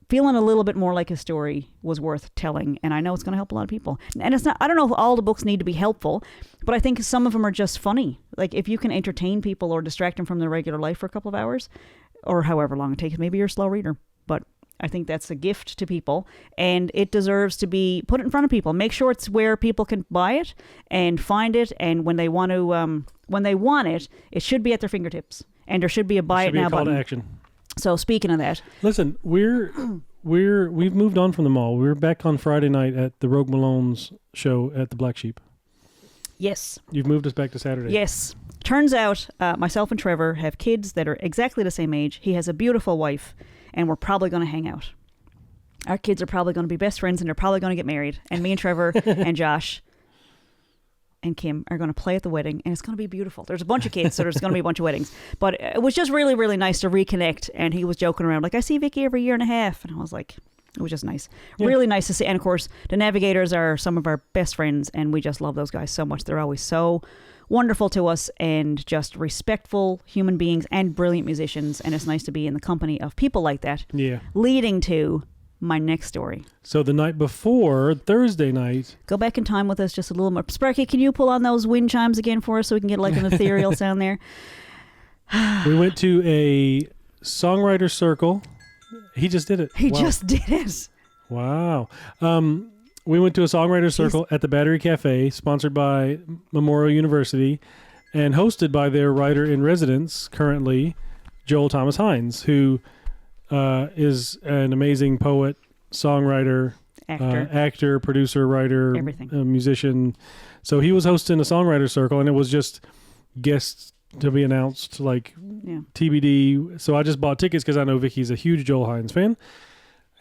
feeling a little bit more like his story was worth telling, and I know it's going to help a lot of people. And it's not, I don't know if all the books need to be helpful, but I think some of them are just funny. Like, if you can entertain people or distract them from their regular life for a couple of hours, or however long it takes, maybe you're a slow reader, but I think that's a gift to people, and it deserves to be put in front of people. Make sure it's where people can buy it and find it, and when they want it, it should be at their fingertips, and there should be a buy it now button. Call to action. So speaking of that, listen, we've moved on from the mall. We were back on Friday night at the Rogue Malones show at the Black Sheep. Yes. You've moved us back to Saturday. Yes. Turns out myself and Trevor have kids that are exactly the same age. He has a beautiful wife, and we're probably going to hang out. Our kids are probably going to be best friends, and they're probably going to get married. And me and Trevor and Josh and Kim are going to play at the wedding, and it's going to be beautiful. There's a bunch of kids, so there's going to be a bunch of weddings. But it was just really, really nice to reconnect, and he was joking around, like, I see Vickie every year and a half. And I was like, it was just nice. Yeah. Really nice to see. And, of course, the Navigators are some of our best friends, and we just love those guys so much. They're always so wonderful to us and just respectful human beings and brilliant musicians, and it's nice to be in the company of people like that. Yeah. Leading to my next story. So the night before, Thursday night... Go back in time with us just a little more. Sparky, can you pull on those wind chimes again for us so we can get like an ethereal sound there? We went to a songwriter circle. He just did it. He just did it. Wow. We went to a songwriter circle at the Battery Cafe, sponsored by Memorial University, and hosted by their writer-in-residence, currently, Joel Thomas Hynes, who... is an amazing poet, songwriter, actor, producer, writer, musician. So he was hosting a songwriter circle, and it was just guests to be announced, like TBD. So I just bought tickets because I know Vickie's a huge Joel Hynes fan,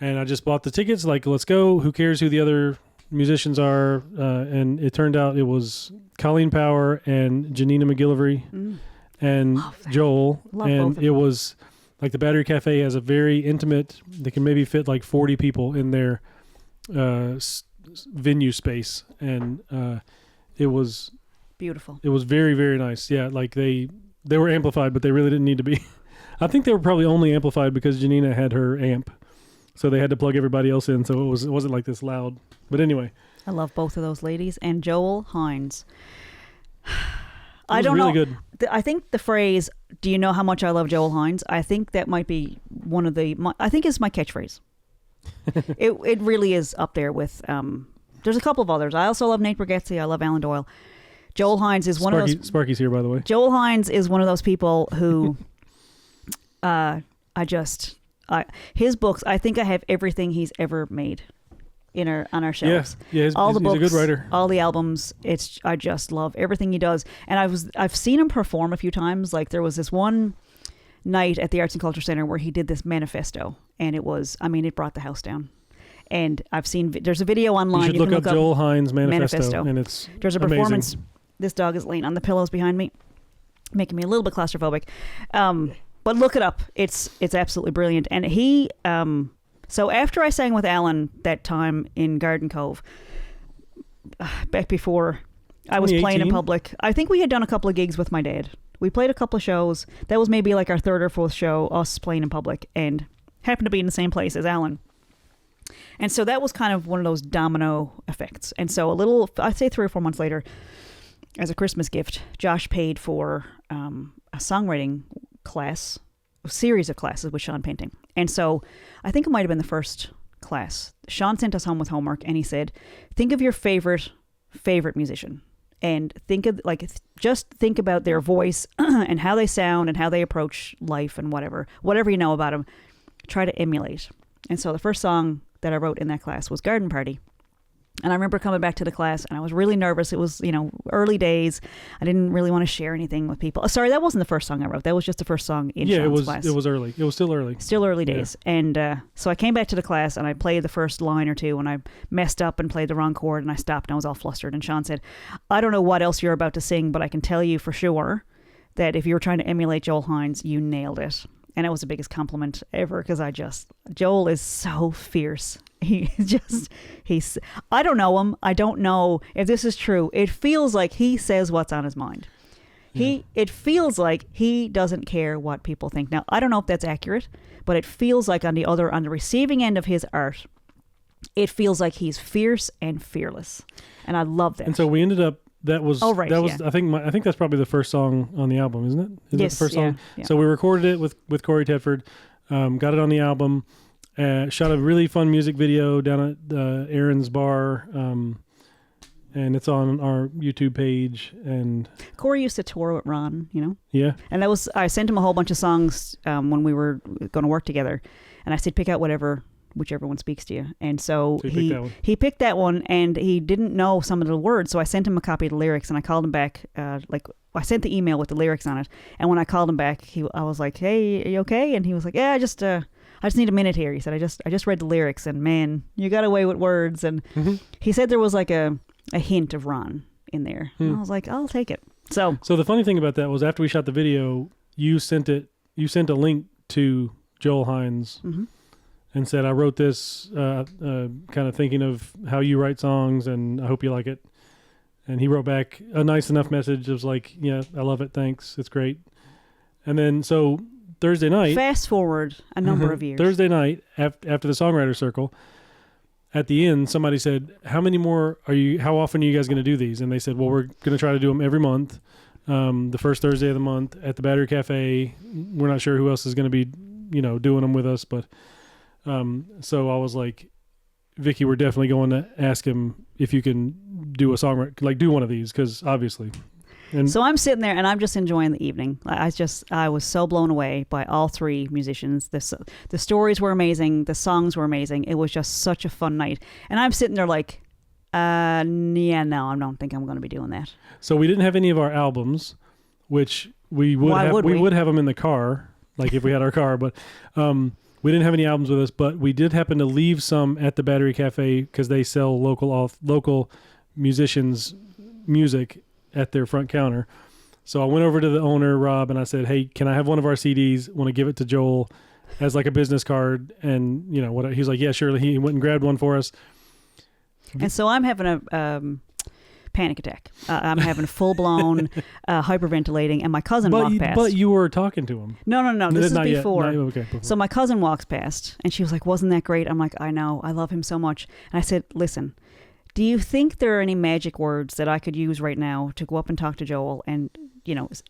and I just bought the tickets. Like, let's go. Who cares who the other musicians are, and it turned out it was Colleen Power and Janina McGillivray and Joel. And it was like the Battery Cafe has a very intimate, they can maybe fit like 40 people in their venue space. And it was beautiful. It was very, very nice. Yeah, like they were amplified, but they really didn't need to be. I think they were probably only amplified because Janina had her amp. So they had to plug everybody else in, so it wasn't like this loud. But anyway. I love both of those ladies. And Joel Hynes. I don't know. Good. I think the phrase, do you know how much I love Joel Hynes? I think that might be one of I think it's my catchphrase. It really is up there with, there's a couple of others. I also love Nate Bargatze. I love Alan Doyle. Joel Hynes is one of those. Sparky's here, by the way. Joel Hynes is one of those people who, his books, I think I have everything he's ever made on our shelves. Yeah, all the books, he's a good writer. All the albums. I just love everything he does. And I've seen him perform a few times. Like there was this one night at the Arts and Culture Center where he did this manifesto, and it brought the house down. And there's a video online. You should look up Joel Hynes manifesto, and there's a performance. Amazing. This dog is laying on the pillows behind me, making me a little bit claustrophobic. But look it up. It's absolutely brilliant. And he, so after I sang with Alan that time in Garden Cove, back before I was playing in public, I think we had done a couple of gigs with my dad. We played a couple of shows. That was maybe like our third or fourth show, us playing in public, and happened to be in the same place as Alan. And so that was kind of one of those domino effects. And so I'd say 3 or 4 months later, as a Christmas gift, Josh paid for a songwriting class, a series of classes with Sean Painting. And so I think it might have been the first class. Sean sent us home with homework, and he said, think of your favorite musician, and just think about their voice and how they sound and how they approach life and whatever you know about them, try to emulate. And so the first song that I wrote in that class was Garden Party. And I remember coming back to the class, and I was really nervous. It was, early days. I didn't really want to share anything with people. Sorry, that wasn't the first song I wrote. That was just the first song in Sean's class. It was early. It was still early. Still early days. Yeah. And so I came back to the class, and I played the first line or two, and I messed up and played the wrong chord, and I stopped, and I was all flustered. And Sean said, I don't know what else you're about to sing, but I can tell you for sure that if you were trying to emulate Joel Hynes, you nailed it. And it was the biggest compliment ever, because Joel is so fierce. I don't know him. I don't know if this is true. It feels like he says what's on his mind. It feels like he doesn't care what people think. Now, I don't know if that's accurate, but it feels like on the receiving end of his art, it feels like he's fierce and fearless. And I love that. And so we ended up, I think that's probably the first song on the album, isn't it? Yes, that the first song? Yeah. So we recorded it with Corey Tedford, got it on the album, shot a really fun music video down at Aaron's Bar, and it's on our YouTube page. And Corey used to tour with Ron, Yeah. And I sent him a whole bunch of songs when we were going to work together, and I said, pick out whichever one speaks to you. And so he picked that one, and he didn't know some of the words, so I sent him a copy of the lyrics, and I called him back, I sent the email with the lyrics on it, and when I called him back, I was like, hey, are you okay? And he was like, yeah, I just need a minute here. He said, I just read the lyrics, and man, you got away with words. And he said there was like a hint of Ron in there. And I was like, I'll take it. So the funny thing about that was, after we shot the video, you sent a link to Joel Hynes, and said, I wrote this kind of thinking of how you write songs, and I hope you like it. And he wrote back a nice enough message. It was like, yeah, I love it. Thanks. It's great. And then, so Thursday night. Fast forward a number of years. Thursday night, after the Songwriters Circle, at the end, somebody said, how often are you guys going to do these? And they said, well, we're going to try to do them every month. The first Thursday of the month at the Battery Cafe. We're not sure who else is going to be, doing them with us, but so I was like, Vickie, we're definitely going to ask him if you can do a song, do one of these, because obviously. And so I'm sitting there, and I'm just enjoying the evening. I was so blown away by all three musicians. The stories were amazing. The songs were amazing. It was just such a fun night. And I'm sitting there like, no, I don't think I'm going to be doing that. So we didn't have any of our albums, which we would have them in the car, like if we had our car, but we didn't have any albums with us, but we did happen to leave some at the Battery Cafe because they sell local musicians' music at their front counter. So I went over to the owner, Rob, and I said, "Hey, can I have one of our CDs? Want to give it to Joel as like a business card?" And what? He's like, "Yeah, sure." He went and grabbed one for us. And so I'm having a panic attack. I'm having full-blown hyperventilating, and my cousin walked past. But you were talking to him. No. This is before. Okay, before. So my cousin walks past, and she was like, "Wasn't that great?" I'm like, "I know. I love him so much." And I said, "Listen, do you think there are any magic words that I could use right now to go up and talk to Joel? And,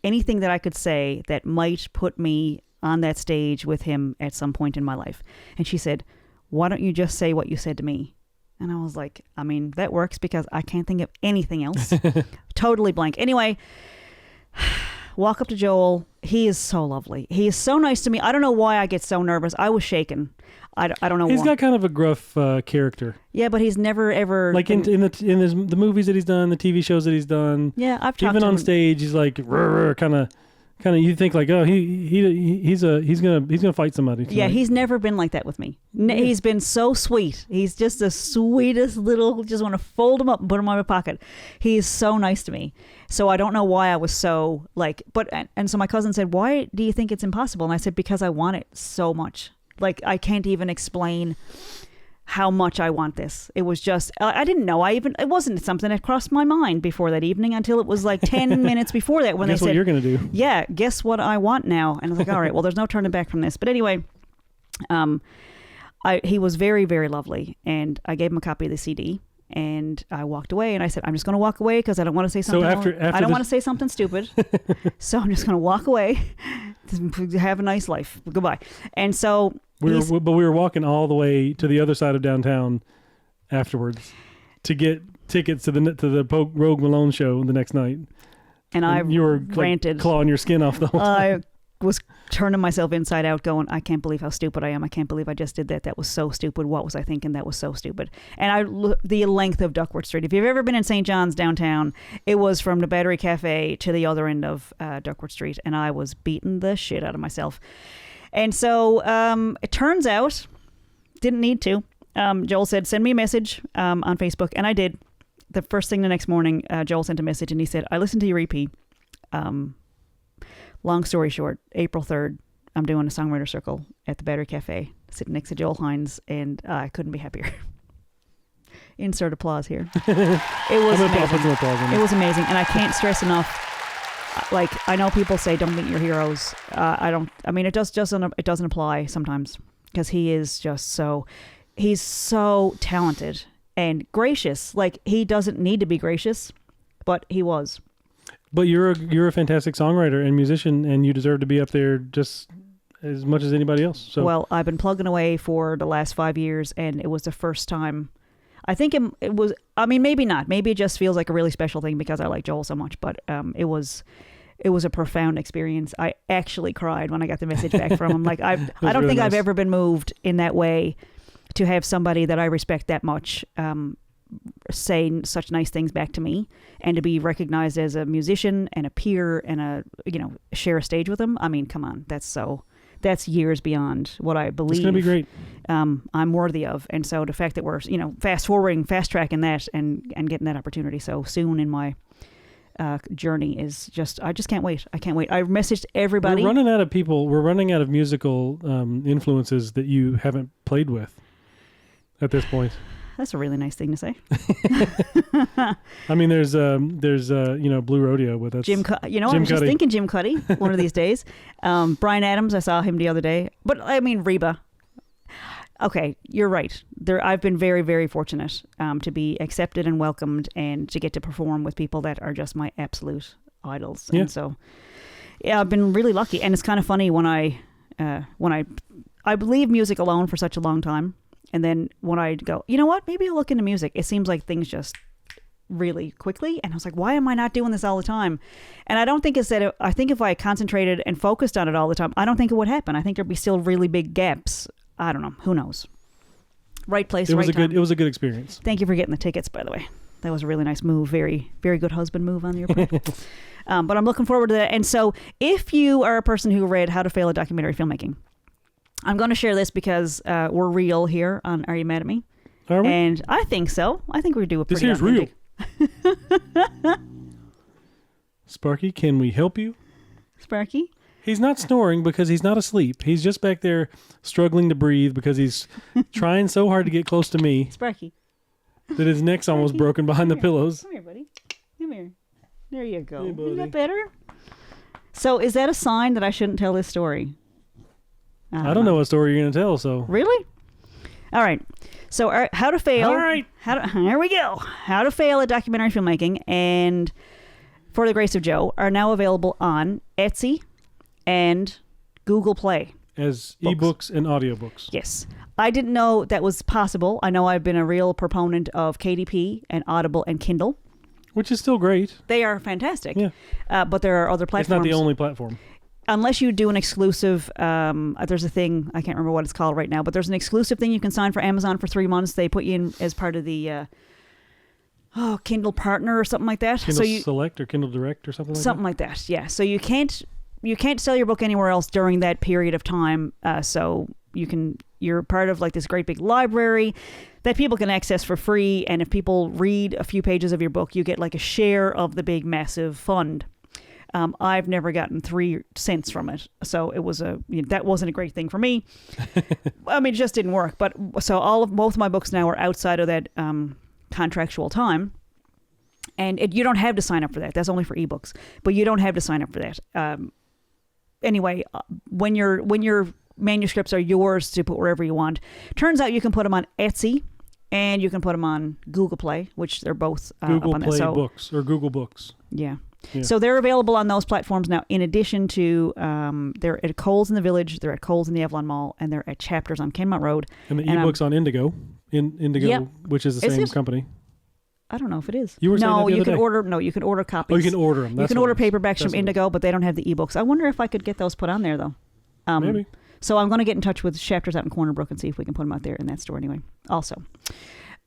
anything that I could say that might put me on that stage with him at some point in my life?" And she said, "Why don't you just say what you said to me?" And I was like, I mean, that works because I can't think of anything else. Totally blank. Anyway, walk up to Joel. He is so lovely. He is so nice to me. I don't know why I get so nervous. I was shaken. I don't know why. He's got kind of a gruff character. Yeah, but he's never ever like in the movies that he's done, the TV shows that he's done. Yeah, I've talked even to him. On stage. He's like kind of. You think like, oh, he's gonna fight somebody tonight. Yeah, he's never been like that with me. He's been so sweet. He's just the sweetest little. Just want to fold him up and put him in my pocket. He's so nice to me. So I don't know why I was so like. And so my cousin said, "Why do you think it's impossible?" And I said, "Because I want it so much. Like I can't even explain how much I want this." It was just, I didn't know. It wasn't something that crossed my mind before that evening until it was like 10 minutes before that when they said, "Guess what you're going to do?" Yeah, guess what I want now. And I was like, all right, well, there's no turning back from this. But anyway, he was very, very lovely. And I gave him a copy of the CD and I walked away and I said, I'm just going to walk away because I don't want to say something. I don't want to say something stupid. So I'm just going to walk away. Have a nice life. Goodbye. And so we were walking all the way to the other side of downtown afterwards to get tickets to the Rogue Malone show the next night. And you were ranted, clawing your skin off the whole time. I was turning myself inside out going, I can't believe how stupid I am. I can't believe I just did that. That was so stupid. What was I thinking? That was so stupid. And the length of Duckworth Street. If you've ever been in St. John's downtown, it was from the Battery Cafe to the other end of Duckworth Street. And I was beating the shit out of myself. And so it turns out, didn't need to. Joel said, send me a message on Facebook. And I did. The first thing the next morning, Joel sent a message and he said, I listened to your EP. Long story short, April 3rd, I'm doing a songwriter circle at the Battery Cafe, sitting next to Joel Hynes, and I couldn't be happier. Insert applause here. It was amazing. It was amazing, and I can't stress enough. Like, I know people say don't meet your heroes. I don't. I mean, it doesn't apply sometimes because he's so talented and gracious. Like, he doesn't need to be gracious, but he was. But you're a fantastic songwriter and musician, and you deserve to be up there just as much as anybody else. So. Well, I've been plugging away for the last 5 years, and it was the first time. I think it was. I mean, maybe not. Maybe it just feels like a really special thing because I like Joel so much. But it was a profound experience. I actually cried when I got the message back from him. Like I don't really think nice. I've ever been moved in that way to have somebody that I respect that much. Say such nice things back to me, and to be recognized as a musician and a peer and share a stage with them. I mean, come on, that's years beyond what I believe. It's gonna be great. I'm worthy of, and so the fact that we're fast tracking that and getting that opportunity so soon in my journey is just, I just can't wait. I can't wait. I messaged everybody. We're running out of people. We're running out of musical influences that you haven't played with at this point. That's a really nice thing to say. I mean, there's Blue Rodeo with us. I was just thinking Jim Cuddy one of these days. Bryan Adams, I saw him the other day. But I mean, Reba. Okay, you're right. I've been very, very fortunate to be accepted and welcomed and to get to perform with people that are just my absolute idols. Yeah. And so, yeah, I've been really lucky. And it's kind of funny when I leave music alone for such a long time. And then when I go, you know what, maybe I'll look into music. It seems like things just really quickly. And I was like, why am I not doing this all the time? And I don't think it's that. I think if I concentrated and focused on it all the time, I don't think it would happen. I think there'd be still really big gaps. I don't know. Who knows? Right place, right time. It was a good experience. Thank you for getting the tickets, by the way. That was a really nice move. Very, very good husband move on your part. But I'm looking forward to that. And so if you are a person who read How to Fail at Documentary Filmmaking, I'm going to share this because we're real here on Are You Mad at Me? Are we? And I think so. I think we do a pretty This here's real. Sparky, can we help you? Sparky? He's not snoring because he's not asleep. He's just back there struggling to breathe because he's trying so hard to get close to me. Sparky. That his neck's almost broken behind the pillows. Come here, buddy. Come here. There you go. Hey, Is that better? So is that a sign that I shouldn't tell this story? I don't know what story you're going to tell, so. Really? All right. So How to Fail. All right. Here we go. How to Fail at Documentary Filmmaking and For the Grace of Joe are now available on Etsy and Google Play. As eBooks and audiobooks. Yes. I didn't know that was possible. I know I've been a real proponent of KDP and Audible and Kindle. Which is still great. They are fantastic. Yeah. But there are other platforms. It's not the only platform. Unless you do an exclusive, there's a thing, I can't remember what it's called right now, but there's an exclusive thing you can sign for Amazon for 3 months. They put you in as part of the Kindle Partner or something like that. Kindle Select or Kindle Direct or something like that? Something like that, yeah. So you can't sell your book anywhere else during that period of time. So you're part of like this great big library that people can access for free. And if people read a few pages of your book, you get like a share of the big, massive fund. I've never gotten 3 cents from it. So it was that wasn't a great thing for me. I mean, it just didn't work. But so both of my books now are outside of that contractual time. And you don't have to sign up for that. That's only for ebooks. But you don't have to sign up for that. Anyway, when your manuscripts are yours to put wherever you want, turns out you can put them on Etsy and you can put them on Google Play, which they're both Google up on Play that. Books or Google Books. Yeah. So they're available on those platforms now. In addition to, they're at Kohl's in the Village, they're at Kohl's in the Avalon Mall, and they're at Chapters on Kenmont Road. And the ebooks on Indigo, Yep. which is the same company. I don't know if it is. You were saying that the other day. You can order copies. Oh, you can order them. You can order paperbacks from Indigo, but they don't have the ebooks. I wonder if I could get those put on there though. Maybe. So I'm going to get in touch with Chapters out in Corner Brook and see if we can put them out there in that store anyway. Also.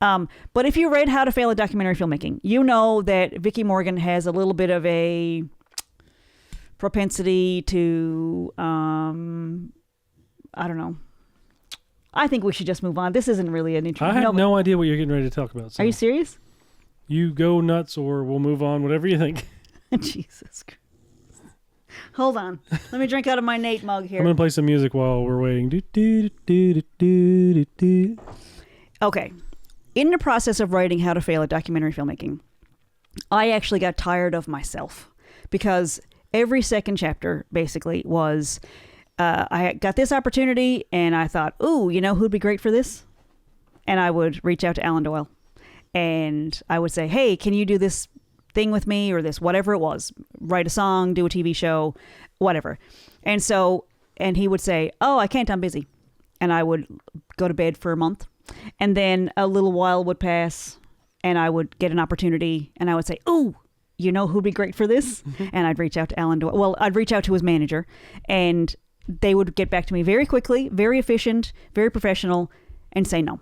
But if you read How to Fail at Documentary Filmmaking, you know that Vickie Morgan has a little bit of a propensity to, I don't know. I think we should just move on. This isn't really an interesting. I have no idea what you're getting ready to talk about. So. Are you serious? You go nuts or we'll move on, whatever you think. Jesus Christ. Hold on. Let me drink out of my Nate mug here. I'm going to play some music while we're waiting. Okay. In the process of writing How to Fail at Documentary Filmmaking, I actually got tired of myself because every second chapter basically was, I got this opportunity and I thought, ooh, you know who'd be great for this? And I would reach out to Alan Doyle and I would say, hey, can you do this thing with me or this, whatever it was, write a song, do a TV show, whatever. And he would say, oh, I can't, I'm busy. And I would go to bed for a month. And then a little while would pass and I would get an opportunity and I would say, ooh, you know who'd be great for this? And I'd reach out to Alan Doyle. Well, I'd reach out to his manager and they would get back to me very quickly, very efficient, very professional, and say no.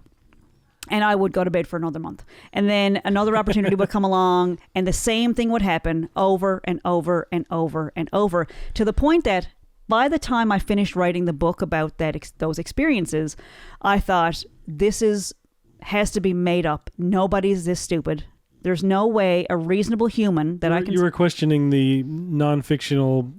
And I would go to bed for another month. And then another opportunity would come along and the same thing would happen over and over and over and over to the point that by the time I finished writing the book about those experiences, I thought, this has to be made up. Nobody's this stupid. There's no way a reasonable human that I can... You were questioning the non-fictional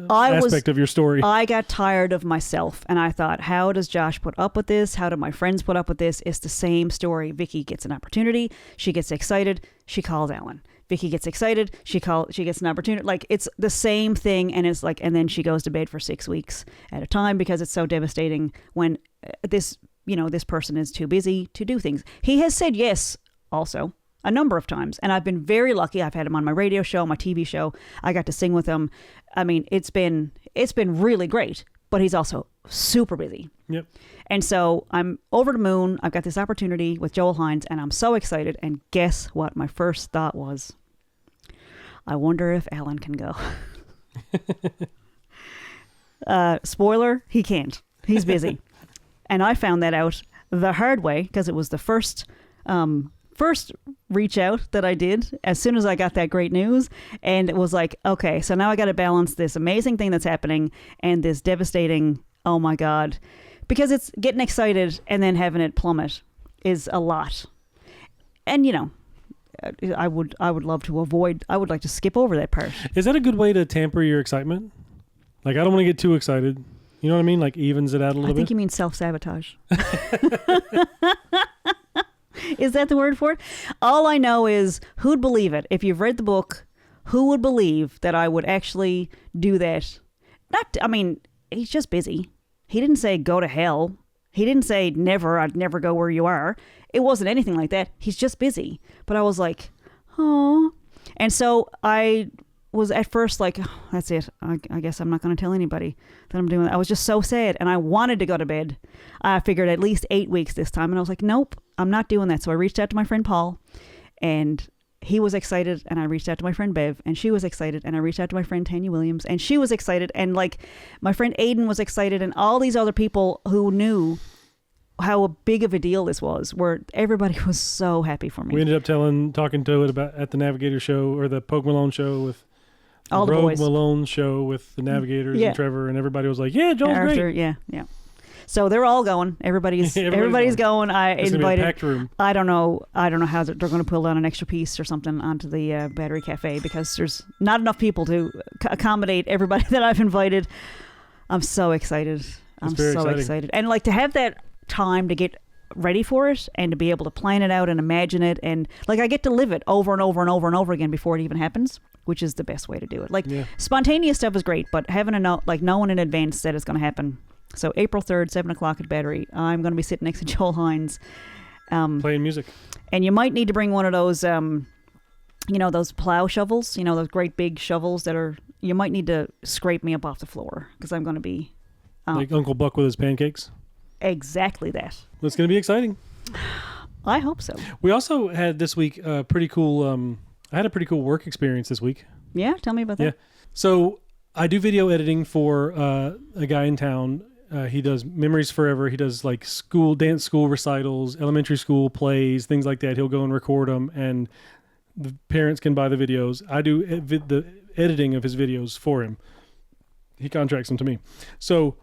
aspect of your story. I got tired of myself, and I thought, how does Josh put up with this? How do my friends put up with this? It's the same story. Vickie gets an opportunity. She gets excited. She calls Alan. Vickie gets excited. She gets an opportunity. Like, it's the same thing, and it's like, and then she goes to bed for 6 weeks at a time because it's so devastating when this person is too busy to do things. He has said yes also a number of times, and I've been very lucky. I've had him on my radio show, my TV show. I got to sing with him. I mean, it's been really great, but he's also super busy. Yep. And so I'm over the moon. I've got this opportunity with Joel Hynes, and I'm so excited. And guess what? My first thought was, I wonder if Alan can go. Spoiler, he can't. He's busy. And I found that out the hard way because it was the first reach out that I did as soon as I got that great news. And it was like, okay, so now I got to balance this amazing thing that's happening and this devastating oh my God. Because it's getting excited and then having it plummet is a lot. And, you know, I would love to avoid, I would like to skip over that part. Is that a good way to tamper your excitement? Like, I don't want to get too excited. You know what I mean? Like, evens it out a little bit? I think you mean self-sabotage. Is that the word for it? All I know is, who'd believe it? If you've read the book, who would believe that I would actually do that? He's just busy. He didn't say go to hell. He didn't say never, I'd never go where you are. It wasn't anything like that. He's just busy. But I was like, oh. And so I was at first like, oh, that's it. I guess I'm not going to tell anybody that I'm doing that. I was just so sad and I wanted to go to bed. I figured at least 8 weeks this time. And I was like, nope, I'm not doing that. So I reached out to my friend Paul and he was excited. And I reached out to my friend Bev and she was excited. And I reached out to my friend Tanya Williams and she was excited. And like my friend Aiden was excited and all these other people who knew how big of a deal this was, where everybody was so happy for me. We ended up talking to it about at the Navigator show or the Poke Malone show with all the boys. Malone show with the Navigators and Trevor, and everybody was like, "Yeah, Joel's great." Yeah. So they're all going. Everybody's going. I it's invited. Gonna be a packed room. I don't know how they're going to pull down an extra piece or something onto the Battery Cafe because there's not enough people to accommodate everybody that I've invited. I'm so excited. I'm so excited, and like to have that time to get ready for it and to be able to plan it out and imagine it, and like I get to live it over and over and over and over again before it even happens, which is the best way to do it. Like spontaneous stuff is great, but having knowing in advance that it's going to happen. So April 3rd, 7:00 at Battery, I'm going to be sitting next to Joel Hynes playing music, and you might need to bring one of those those plow shovels, those great big shovels you might need to scrape me up off the floor because I'm going to be like Uncle Buck with his pancakes. Exactly that. It's going to be exciting. I hope so. We also had this week pretty cool. I had a pretty cool work experience this week. Yeah, tell me about that. Yeah, so I do video editing for a guy in town. He does Memories Forever. He does like dance school recitals, elementary school plays, things like that. He'll go and record them, and the parents can buy the videos. I do the editing of his videos for him. He contracts them to me. So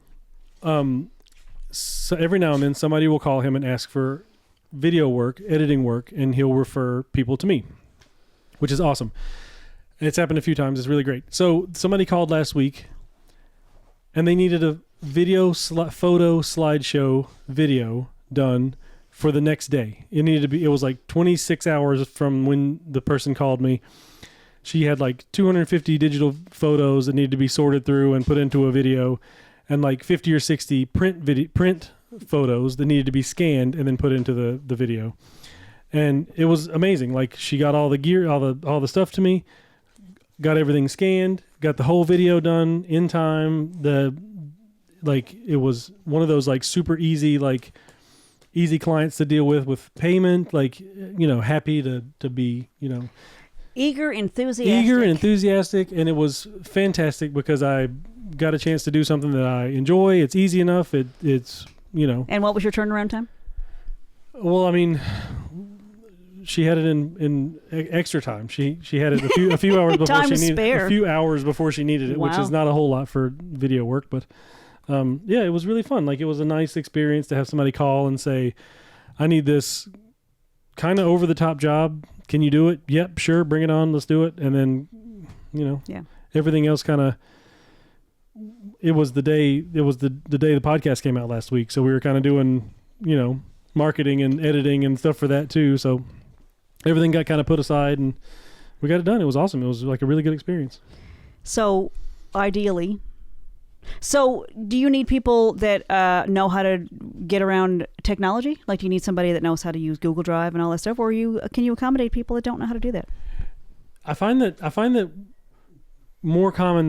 every now and then somebody will call him and ask for video work, editing work, and he'll refer people to me, which is awesome. And it's happened a few times. It's really great. So somebody called last week and they needed a photo slideshow video done for the next day. It was like 26 hours from when the person called me. She had like 250 digital photos that needed to be sorted through and put into a video, and like 50 or 60 print photos that needed to be scanned and then put into the video. And it was amazing. Like she got all the gear, all the stuff to me, got everything scanned, got the whole video done in time. It was one of those like super easy clients to deal with payment, happy to be, eager, enthusiastic. And it was fantastic because I got a chance to do something that I enjoy. It's easy enough. It's. And what was your turnaround time? Well, I mean, she had it in extra time. She had it a few hours before she needed it. A few hours before she needed it, which is not a whole lot for video work. But it was really fun. Like it was a nice experience to have somebody call and say, "I need this kind of over the top job. Can you do it?" Yep, sure. Bring it on. Let's do it. And then everything else kind of. It was the day the podcast came out last week. So we were kind of doing, marketing and editing and stuff for that too. So everything got kind of put aside and we got it done. It was awesome. It was like a really good experience. So ideally, do you need people that know how to get around technology? Like, do you need somebody that knows how to use Google Drive and all that stuff? Or can you accommodate people that don't know how to do that? I find that more often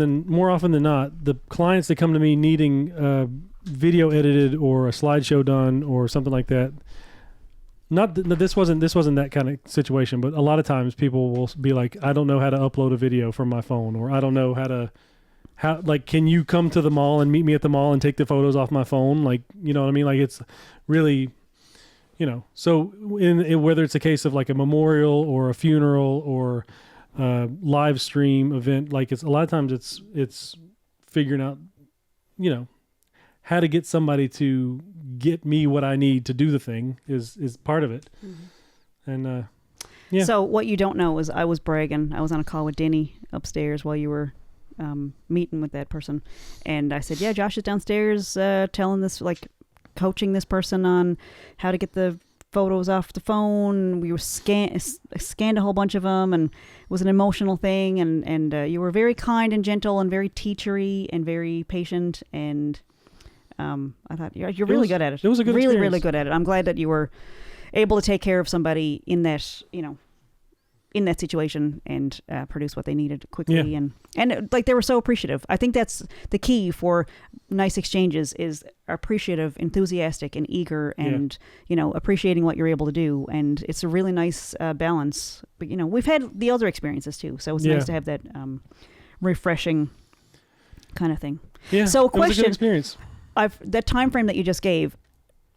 than not, the clients that come to me needing video edited or a slideshow done or something like that. This wasn't that kind of situation, but a lot of times people will be like, "I don't know how to upload a video from my phone," or "I don't know can you come to the mall and meet me at the mall and take the photos off my phone?" Like, you know what I mean? Like it's really, so whether it's a case of like a memorial or a funeral or live stream event, like it's a lot of times it's figuring out, how to get somebody to get me what I need to do the thing is part of it. Mm-hmm. And yeah. So what you don't know is I was bragging. I was on a call with Denny upstairs while you were meeting with that person, and I said, "Yeah, Josh is downstairs telling this, like, coaching this person on how to get the photos off the phone. We were scanned a whole bunch of them, and it was an emotional thing. And you were very kind and gentle and very teachery and very patient. And I thought you're really good at it. It was a good really, experience. really good at it. I'm glad that you were able to take care of somebody in that, in that situation and produce what they needed quickly. Yeah. And like, they were so appreciative. I think that's the key for nice exchanges is appreciative, enthusiastic, and eager, and, appreciating what you're able to do. And it's a really nice balance. But, we've had the other experiences too. So it's nice to have that refreshing kind of thing. Yeah. So it was a good experience. That time frame that you just gave,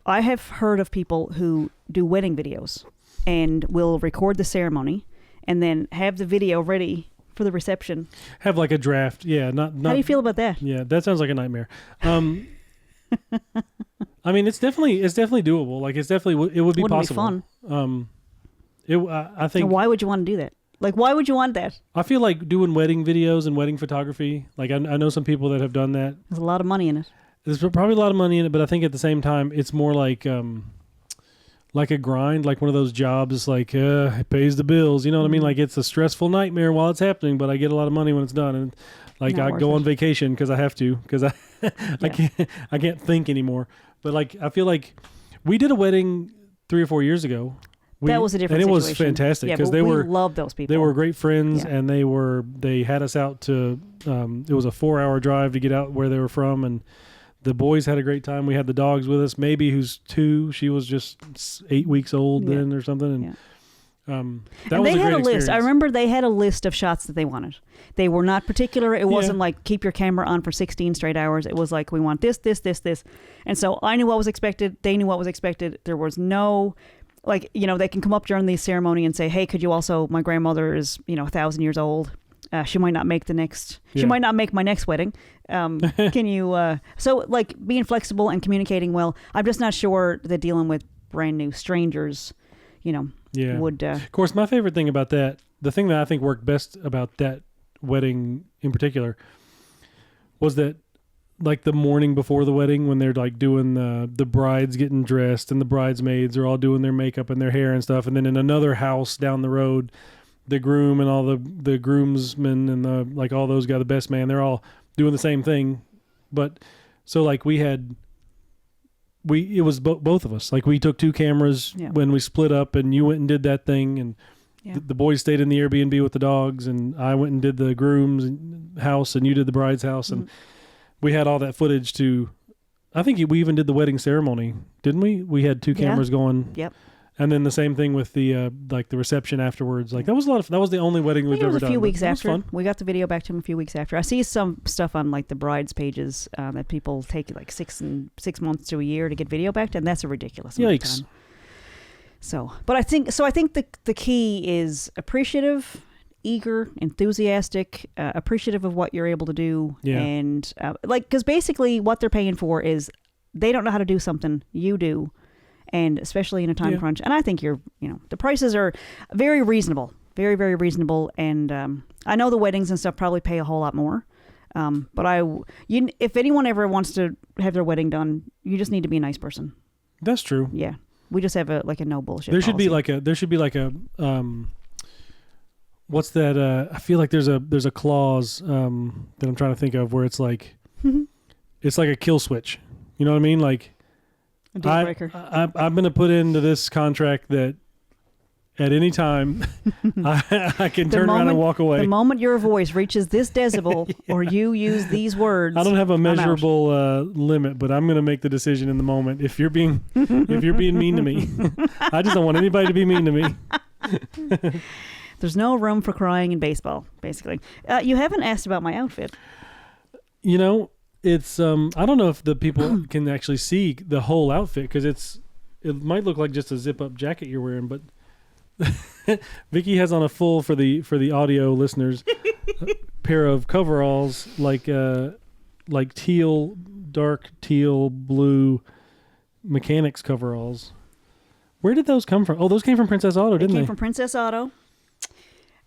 I have heard of people who do wedding videos and will record the ceremony and then have the video ready for the reception. Have like a draft. Yeah. Not. How do you feel about that? Yeah, that sounds like a nightmare. I mean, it's definitely doable. Like, it would be possible. Be fun. I think. And why would you want to do that? Like, why would you want that? I feel like doing wedding videos and wedding photography. Like, I know some people that have done that. There's a lot of money in it. There's probably a lot of money in it, but I think at the same time, it's more like a grind, like one of those jobs, like it pays the bills. You know what I mean? Like, it's a stressful nightmare while it's happening, but I get a lot of money when it's done. And like, I go on vacation because I have to, because I can't think anymore. But like, I feel like we did a wedding 3 or 4 years ago. That was a different situation. And it was fantastic because we loved those people. They were great friends, and they had us out to. It was a 4-hour drive to get out where they were from, and the boys had a great time. We had the dogs with us. Maybe who's 2. She was just 8 weeks old then or something. And that was a great experience. They had a list. I remember they had a list of shots that they wanted. They were not particular. It wasn't like keep your camera on for 16 straight hours. It was like, we want this, this, this, this. And so I knew what was expected. They knew what was expected. There was no, like, they can come up during the ceremony and say, hey, could you also, my grandmother is, 1,000 years old. She might not make she might not make my next wedding. Can you, so like being flexible and communicating well. I'm just not sure that dealing with brand new strangers, would. Of course, my favorite thing about that, the thing that I think worked best about that wedding in particular was that, like, the morning before the wedding, when they're like doing the brides getting dressed and the bridesmaids are all doing their makeup and their hair and stuff. And then in another house down the road, the groom and all the groomsmen and like all those guys, the best man, they're all doing the same thing. But so like it was both of us. Like, we took 2 cameras when we split up, and you went and did that thing, and the boys stayed in the Airbnb with the dogs, and I went and did the groom's house, and you did the bride's house, and we had all that footage to. I think we even did the wedding ceremony, didn't we? We had 2 cameras going. Yep. And then the same thing with the like the reception afterwards. Like, that was a lot of. That was the only wedding we've ever done. A few weeks after. We got the video back to him a few weeks after. I see some stuff on like the brides pages that people take like 6 months to a year to get video back to, and that's a ridiculous amount of time. So, but I think the key is appreciative, eager, enthusiastic, appreciative of what you're able to do, and because basically what they're paying for is they don't know how to do something, you do. And especially in a time crunch. And I think the prices are very reasonable, very, very reasonable. And I know the weddings and stuff probably pay a whole lot more. But if anyone ever wants to have their wedding done, you just need to be a nice person. That's true. Yeah. We just have a no bullshit There policy. should be like a what's that? I feel like there's a clause that I'm trying to think of where it's like, it's like a kill switch. You know what I mean? Like, a deal breaker. I'm going to put into this contract that at any time I can turn around and walk away. The moment your voice reaches this decibel or you use these words, I don't have a measurable limit, but I'm going to make the decision in the moment. If you're being mean to me, I just don't want anybody to be mean to me. There's no room for crying in baseball, basically. You haven't asked about my outfit. It's I don't know if the people can actually see the whole outfit because it might look like just a zip up jacket you're wearing, but Vickie has on a full for the audio listeners pair of coveralls like like dark teal blue mechanics coveralls. Where did those come from? Oh, those came from Princess Auto, didn't they? Came from Princess Auto.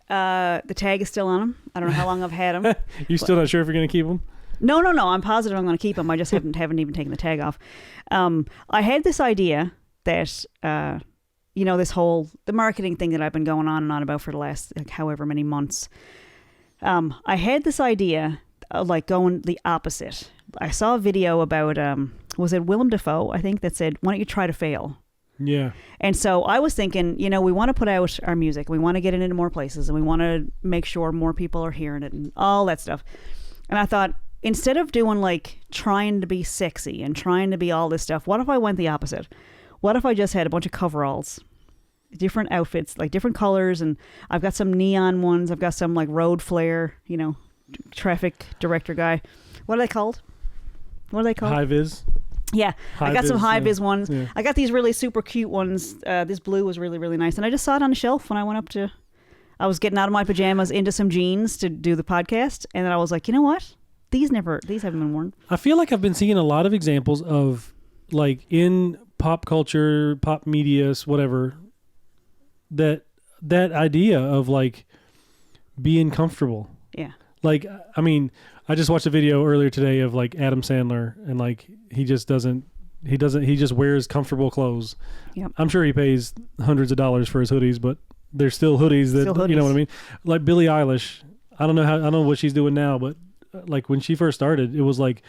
The tag is still on them. I don't know how long I've had them. You're still not sure if you're going to keep them? No. I'm positive I'm going to keep them. I just haven't even taken the tag off. I had this idea that, the marketing thing that I've been going on and on about for the last however many months. I had this idea of like going the opposite. I saw a video about, was it Willem Dafoe, I think, that said, why don't you try to fail? Yeah. And so I was thinking, we want to put out our music. We want to get it into more places and we want to make sure more people are hearing it and all that stuff. And I thought, instead of doing like trying to be sexy and trying to be all this stuff, what if I went the opposite? What if I just had a bunch of coveralls, different outfits, like different colors, and I've got some neon ones. I've got some like road flare, traffic director guy. What are they called? High vis. Yeah, I got some high vis ones. Yeah. I got these really super cute ones. This blue was really, really nice. And I just saw it on the shelf when I went up to, I was getting out of my pajamas into some jeans to do the podcast. And then I was like, you know what? These haven't been worn. I feel like I've been seeing a lot of examples of like in pop culture, pop media, whatever, that idea of like being comfortable. Yeah. Like, I mean, I just watched a video earlier today of like Adam Sandler and like he just wears comfortable clothes. Yep. I'm sure he pays hundreds of dollars for his hoodies, but they're still hoodies that, you know what I mean? Like Billie Eilish, I don't know what she's doing now, but like when she first started, it was like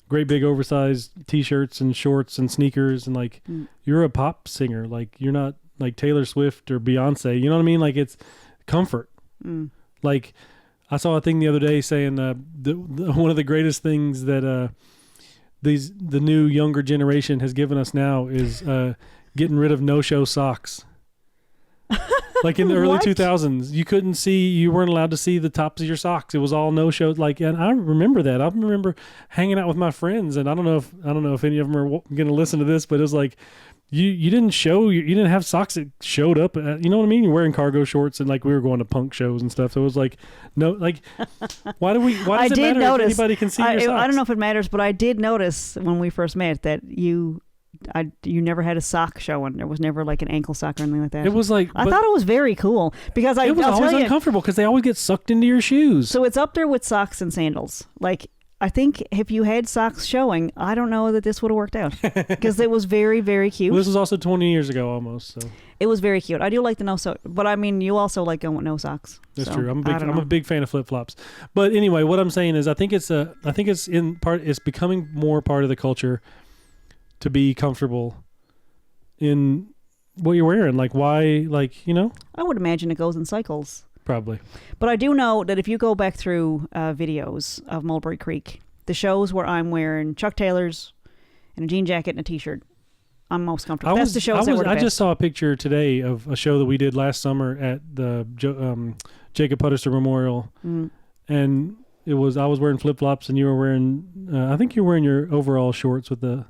great big oversized t-shirts and shorts and sneakers and like you're a pop singer, like you're not like Taylor Swift or Beyonce, you know what I mean? Like it's comfort. Like I saw a thing the other day saying one of the greatest things that the new younger generation has given us now is getting rid of no-show socks. Like in the early 2000s, you weren't allowed to see the tops of your socks. It was all no-show. Like, and I remember that. I remember hanging out with my friends, and I don't know if any of them are going to listen to this, but it was like you didn't have socks that showed up. You know what I mean? You're wearing cargo shorts, and like we were going to punk shows and stuff. So it was like, no, like, why does it matter if anybody can see your socks? I don't know if it matters, but I did notice when we first met that you never had a sock showing. There was never like an ankle sock or anything like that. It was like, I thought it was very cool because it was always uncomfortable because they always get sucked into your shoes. So it's up there with socks and sandals. Like, I think if you had socks showing, I don't know that this would have worked out because it was very, very cute. Well, this was also 20 years ago almost. So it was very cute. I do like the no sock, but I mean, you also like going with no socks. That's true. I'm a big fan of flip flops. But anyway, what I'm saying is, I think it's becoming more part of the culture to be comfortable in what you're wearing. Like, why, like, I would imagine it goes in cycles. Probably. But I do know that if you go back through videos of Mulberry Creek, the shows where I'm wearing Chuck Taylors and a jean jacket and a t-shirt, I'm most comfortable. That's the shows that were the best. I just saw a picture today of a show that we did last summer at the Jacob Puttister Memorial. And I was wearing flip-flops and you were wearing, I think you were wearing your overall shorts with the...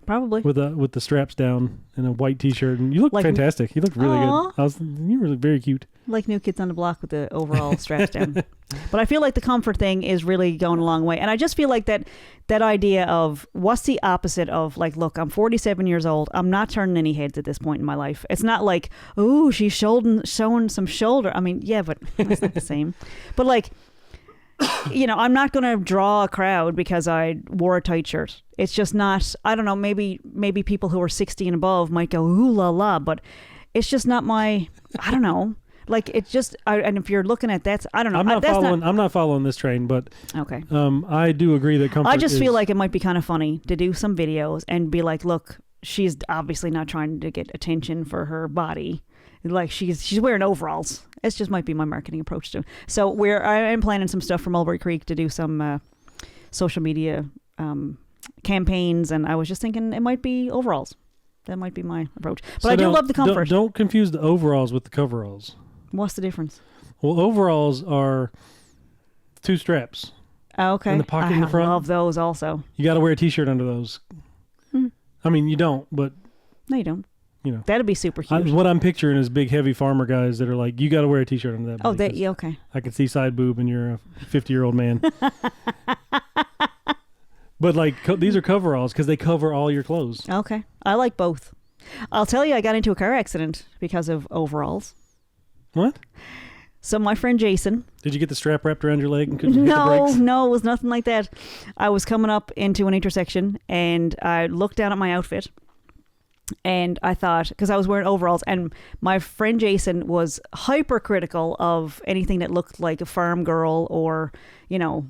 Probably. With the straps down and a white t-shirt. And you look fantastic. You look really good. You were very cute. Like New Kids on the Block with the overall straps down. But I feel like the comfort thing is really going a long way. And I just feel like that idea of what's the opposite of like, look, I'm 47 years old. I'm not turning any heads at this point in my life. It's not like, ooh, she's showing some shoulder. I mean, yeah, but it's not the same. But like, I'm not going to draw a crowd because I wore a tight shirt. It's just not, I don't know, maybe people who are 60 and above might go, ooh la la, but it's just not I don't know. Like, it's just, and if you're looking at that, I don't know. I'm not following this train, but okay. I do agree that comfort I just feel like it might be kind of funny to do some videos and be like, look, she's obviously not trying to get attention for her body. Like, she's wearing overalls. It just might be my marketing approach to it. So I am planning some stuff for Mulberry Creek to do some social media campaigns, and I was just thinking it might be overalls. That might be my approach. But I do love the comfort. Don't confuse the overalls with the coveralls. What's the difference? Well, overalls are 2 straps. Oh, okay. In the pocket in the front. I love those also. You got to wear a t-shirt under those. I mean, you don't, but... No, you don't. That'd be super cute. What I'm picturing is big, heavy farmer guys that are like, you got to wear a t-shirt under that. Oh, okay. I can see side boob and you're a 50-year-old man. But like these are coveralls because they cover all your clothes. Okay. I like both. I'll tell you, I got into a car accident because of overalls. What? So my friend Jason... Did you get the strap wrapped around your leg and couldn't hit the brakes? No, it was nothing like that. I was coming up into an intersection and I looked down at my outfit and I thought, because I was wearing overalls, and my friend Jason was hypercritical of anything that looked like a farm girl or, you know,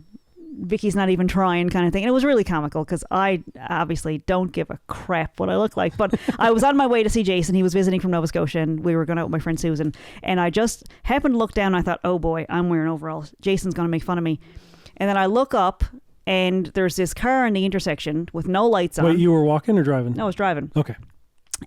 Vickie's not even trying kind of thing. And it was really comical because I obviously don't give a crap what I look like. But I was on my way to see Jason. He was visiting from Nova Scotia and we were going out with my friend Susan. And I just happened to look down and I thought, oh boy, I'm wearing overalls. Jason's going to make fun of me. And then I look up and there's this car in the intersection with no lights on. Wait, you were walking or driving? No, I was driving. Okay.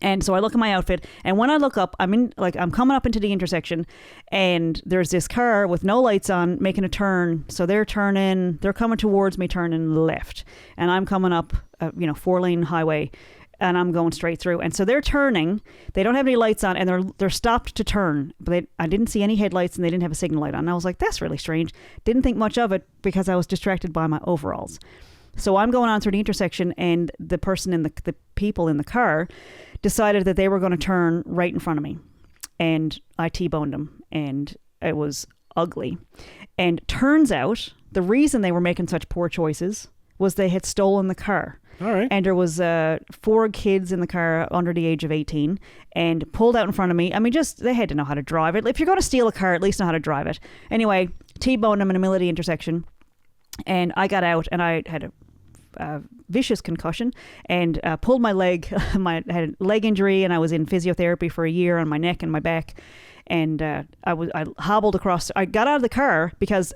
And so I look at my outfit, and when I look up, I'm coming up into the intersection, and there's this car with no lights on making a turn. So they're coming towards me, turning left, and I'm coming up, 4-lane highway, and I'm going straight through. And so they're turning. They don't have any lights on, and they're stopped to turn. But I didn't see any headlights, and they didn't have a signal light on. And I was like, that's really strange. Didn't think much of it because I was distracted by my overalls. So I'm going on through the intersection, and the people in the car decided that they were going to turn right in front of me, and I T-boned them, and it was ugly. And turns out the reason they were making such poor choices was they had stolen the car. All right. And there was 4 kids in the car under the age of 18 and pulled out in front of me. I mean, just they had to know how to drive it. If you're going to steal a car, at least know how to drive it. Anyway, T-boned them in the middle of the intersection, and I got out, and I had a vicious concussion and pulled my leg. I had a leg injury, and I was in physiotherapy for a year on my neck and my back. And I hobbled across. I got out of the car because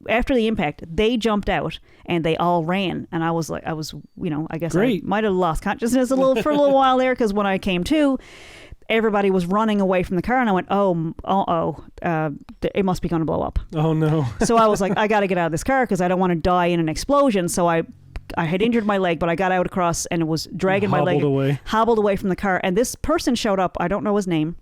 after the impact, they jumped out and they all ran. And I guess Great. I might have lost consciousness for a little while there, because when I came to, everybody was running away from the car, and I went, it must be going to blow up. Oh no. So I was like, I got to get out of this car because I don't want to die in an explosion. So I had injured my leg, but I got out across, and it was dragging my leg. Hobbled away from the car. And this person showed up. I don't know his name,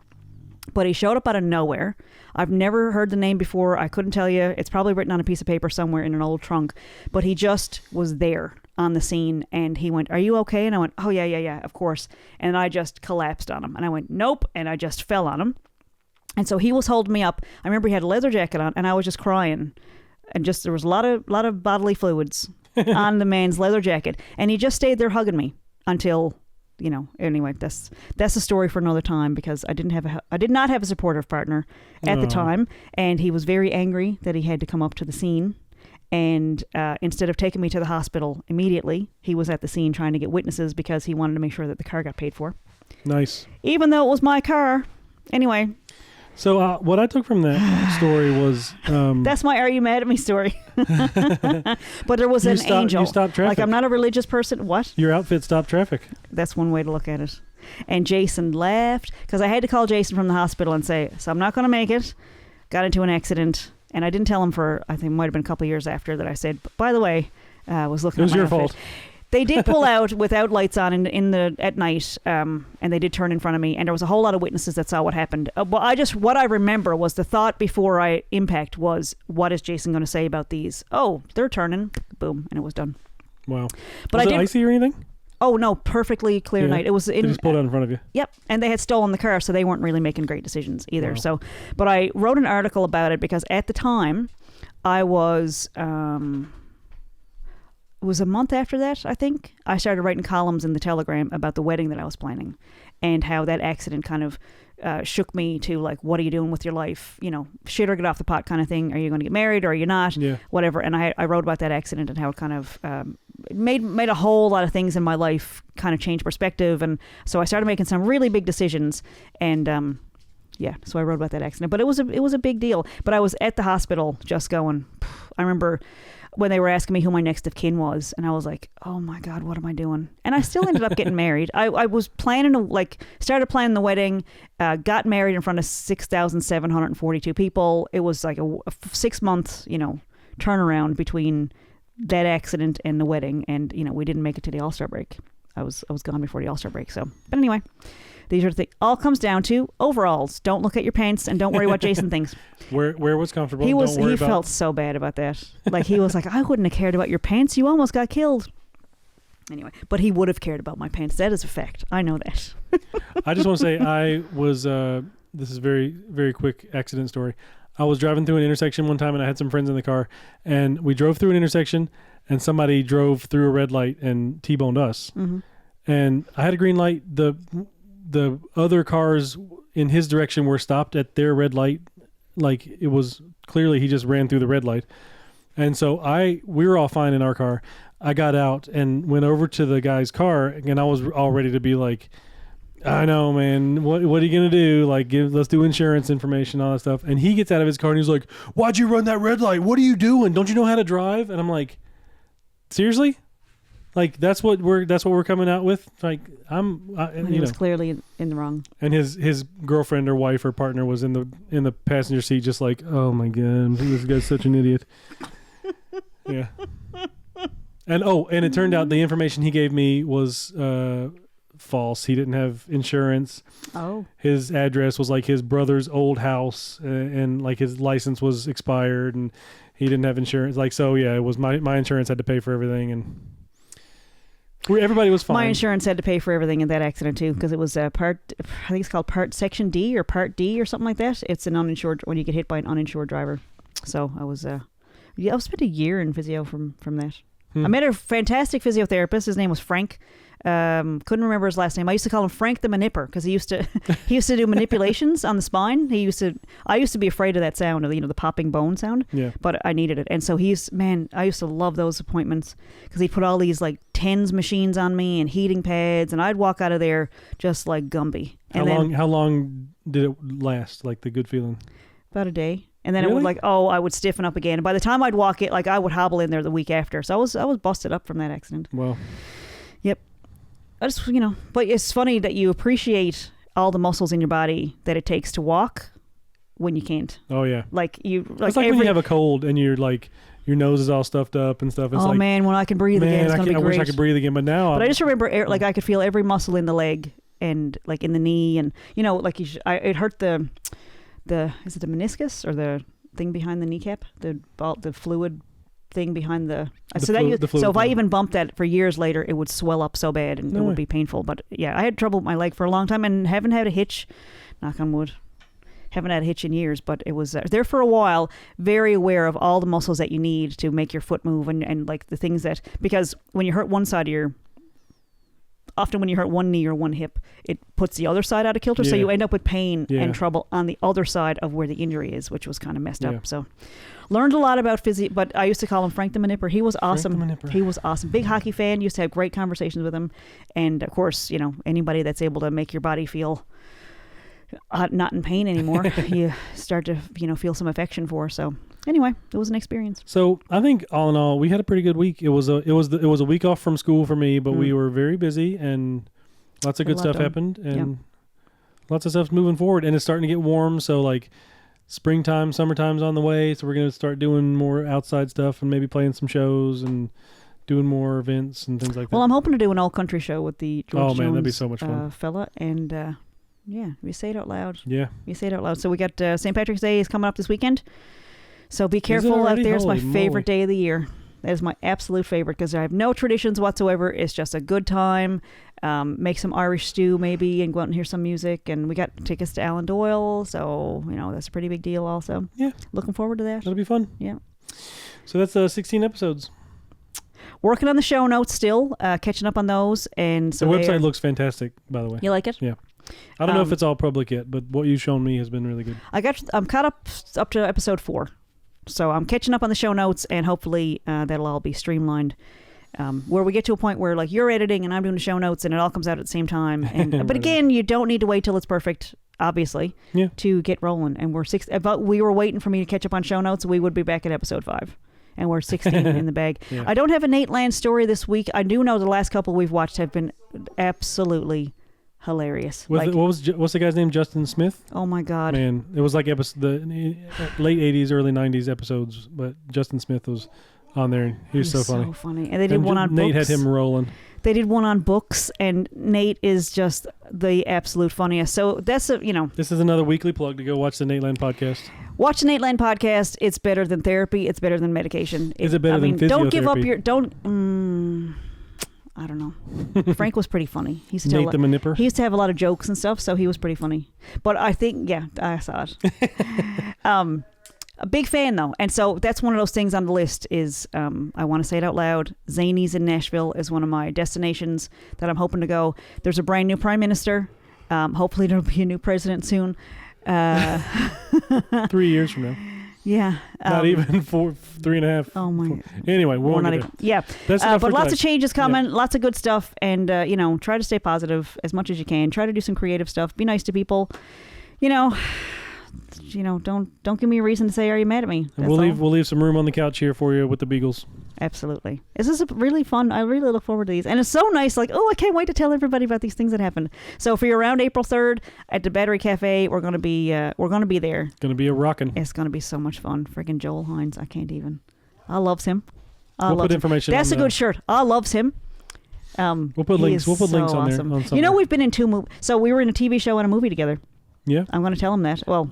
but he showed up out of nowhere. I've never heard the name before. I couldn't tell you. It's probably written on a piece of paper somewhere in an old trunk. But he just was there on the scene, and he went, "Are you okay?" And I went, "Oh, yeah, of course." And I just collapsed on him. And I went, "Nope." And I just fell on him. And so he was holding me up. I remember he had a leather jacket on, and I was just crying. And just there was a lot of bodily fluids on the man's leather jacket. And he just stayed there hugging me until, anyway, that's a story for another time, because I did not have a supportive partner at the time. And he was very angry that he had to come up to the scene. And instead of taking me to the hospital immediately, he was at the scene trying to get witnesses because he wanted to make sure that the car got paid for. Nice. Even though it was my car. Anyway. So what I took from that story was... that's my "are you mad at me" story. But there was an angel. You stopped traffic. Like, I'm not a religious person. What? Your outfit stopped traffic. That's one way to look at it. And Jason laughed, because I had to call Jason from the hospital and say, so I'm not going to make it. Got into an accident. And I didn't tell him for, I think it might have been a couple of years after that I said, by the way, I was looking at my outfit. It was your fault. They did pull out without lights on at night, and they did turn in front of me, and there was a whole lot of witnesses that saw what happened. What I remember was the thought before I impact was, what is Jason going to say about these? Oh, they're turning, boom, and it was done. Wow. But was it icy or anything? Oh no, perfectly clear night. It was they just pulled out in front of you. Yep, and they had stolen the car, so they weren't really making great decisions either. Wow. So, but I wrote an article about it because at the time, I was. It was a month after that, I think, I started writing columns in the Telegram about the wedding that I was planning, and how that accident kind of shook me to, like, what are you doing with your life? Shit or get off the pot kind of thing. Are you going to get married or are you not? Yeah. Whatever. And I wrote about that accident and how it kind of made a whole lot of things in my life kind of change perspective. And so I started making some really big decisions. And so I wrote about that accident. But it was a big deal. But I was at the hospital just going, I remember when they were asking me who my next of kin was, and I was like, oh my God, what am I doing? And I still ended up getting married. I was started planning the wedding, got married in front of 6,742 people. It was like a 6 month, turnaround between that accident and the wedding. And, we didn't make it to the All-Star break. I was gone before the All-Star break. So, but anyway, these are the things. All comes down to overalls. Don't look at your pants, and don't worry what Jason thinks. Where was comfortable. He felt so bad about that. Like, he was like, I wouldn't have cared about your pants. You almost got killed. Anyway, but he would have cared about my pants. That is a fact. I know that. I just want to say I was, this is a very, very quick accident story. I was driving through an intersection one time and I had some friends in the car and we drove through an intersection and somebody drove through a red light and T-boned us. Mm-hmm. And I had a green light. The other cars in his direction were stopped at their red light. Like it was clearly he just ran through the red light. And so we were all fine in our car. I got out and went over to the guy's car and I was all ready to be like, I know, man, what are you going to do? Like, let's do insurance information, all that stuff. And he gets out of his car and he's like, why'd you run that red light? What are you doing? Don't you know how to drive? And I'm like, seriously? Like, that's what we're coming out with? Like, and he was clearly in the wrong. And his girlfriend or wife or partner was in the passenger seat just like, oh my God, this guy's such an idiot. Yeah. And it turned out the information he gave me was false. He didn't have insurance. Oh. His address was like his brother's old house, and like his license was expired, and he didn't have insurance. Like, so yeah, it was my insurance had to pay for everything, and everybody was fine. My insurance had to pay for everything in that accident too, because it was I think it's called Section D or Part D or something like that. It's an uninsured when you get hit by an uninsured driver. So I spent a year in physio from that. I met a fantastic physiotherapist. His name was Frank. Couldn't remember his last name. I used to call him Frank the Manipper because he used to do manipulations on the spine. I used to be afraid of that sound of the popping bone sound. Yeah. But I needed it, and so I used to love those appointments because he'd put all these like TENS machines on me and heating pads, and I'd walk out of there just like Gumby. How long did it last? Like the good feeling? About a day. And then really? I would stiffen up again. And by the time I'd walk it, like I would hobble in there the week after. So I was busted up from that accident. Well. Yep. I just, but it's funny that you appreciate all the muscles in your body that it takes to walk when you can't. Oh yeah. It's like when you have a cold and you're like, your nose is all stuffed up and stuff. It's like, man, when I can breathe again, it's going to be great. I wish I could breathe again, but now. But I just remember I could feel every muscle in the leg and like in the knee and, it hurt is it the meniscus or the thing behind the kneecap? The fluid thing behind the so if I even bumped that for years later, it would swell up so bad and it would be painful. But yeah, I had trouble with my leg for a long time and haven't had a hitch. Knock on wood. Haven't had a hitch in years, but it was there for a while. Very aware of all the muscles that you need to make your foot move and like the things because when you hurt one side of often when you hurt one knee or one hip, it puts the other side out of kilter. Yeah. So you end up with pain and trouble on the other side of where the injury is, which was kind of messed up. So learned a lot about physio, but I used to call him Frank the Manipper. He was awesome. He was awesome. Big hockey fan. Used to have great conversations with him. And of course, anybody that's able to make your body feel not in pain anymore, you start to, feel some affection for. So anyway, it was an experience. So I think all in all, we had a pretty good week. It was a week off from school for me, but we were very busy and lots of good stuff happened and lots of stuff's moving forward and it's starting to get warm. So like springtime, summertime's on the way. So we're going to start doing more outside stuff and maybe playing some shows and doing more events and things like that. Well, I'm hoping to do an all country show with the George Jones that'd be so much fun. Fella. And, yeah, we say it out loud. Yeah. We say it out loud. So we got St. Patrick's Day is coming up this weekend. So be careful out there. It's my favorite day of the year. That is my absolute favorite because I have no traditions whatsoever. It's just a good time. Make some Irish stew maybe and go out and hear some music. And we got tickets to Alan Doyle. So, that's a pretty big deal also. Yeah. Looking forward to that. That'll be fun. Yeah. So that's 16 episodes. Working on the show notes still, catching up on those. And so the website looks fantastic, by the way. You like it? Yeah. I don't know if it's all public yet, but what you've shown me has been really good. I'm caught up to episode 4. So I'm catching up on the show notes, and hopefully that'll all be streamlined. Where we get to a point where like you're editing and I'm doing the show notes, and it all comes out at the same time. And but again, you don't need to wait till it's perfect, obviously, to get rolling. And we were waiting for me to catch up on show notes. We would be back at episode 5. And we're 16 in the bag. Yeah. I don't have a Nate Land story this week. I do know the last couple we've watched have been absolutely hilarious. What's the guy's name? Justin Smith? Oh my God. Man, it was like the late 80s, early 90s episodes, but Justin Smith was on there. He was so funny. So funny. And they did one on Nate books. Had him rolling. They did one on books, and Nate is just the absolute funniest. So that's This is another weekly plug to go watch the Nate Land podcast. Watch the Nate Land podcast. It's better than therapy. It's better than medication. Is it better than physiotherapy? Don't give up your I don't know. Frank was pretty funny. He used to Nate the Manipper. He used to have a lot of jokes and stuff, so he was pretty funny. But I think, yeah, I saw it. A big fan though, and so that's one of those things on the list is I want to say it out loud. Zanies in Nashville is one of my destinations that I'm hoping to go. There's a brand new prime minister. Hopefully there'll be a new president soon. 3 years from now. Yeah. Not even 3.5. Oh my. 4. Anyway, we're not even. Yeah. That's but lots of changes coming, lots of good stuff, and try to stay positive as much as you can. Try to do some creative stuff. Be nice to people. Don't give me a reason to say, "Are you mad at me?" We'll leave some room on the couch here for you with the Beagles. Absolutely. This is really fun. I really look forward to these, and it's so nice. Like, I can't wait to tell everybody about these things that happened. So if you're around April 3rd at the Battery Cafe, we're gonna be there. Gonna be a rockin'. It's gonna be so much fun. Freaking Joel Hynes, I can't even. I loves him. We'll put information. That's a good shirt. I loves him. We'll put links. We'll put links on there. On somewhere. We've been in 2 movies. So we were in a TV show and a movie together. Yeah. I'm going to tell him that. Well,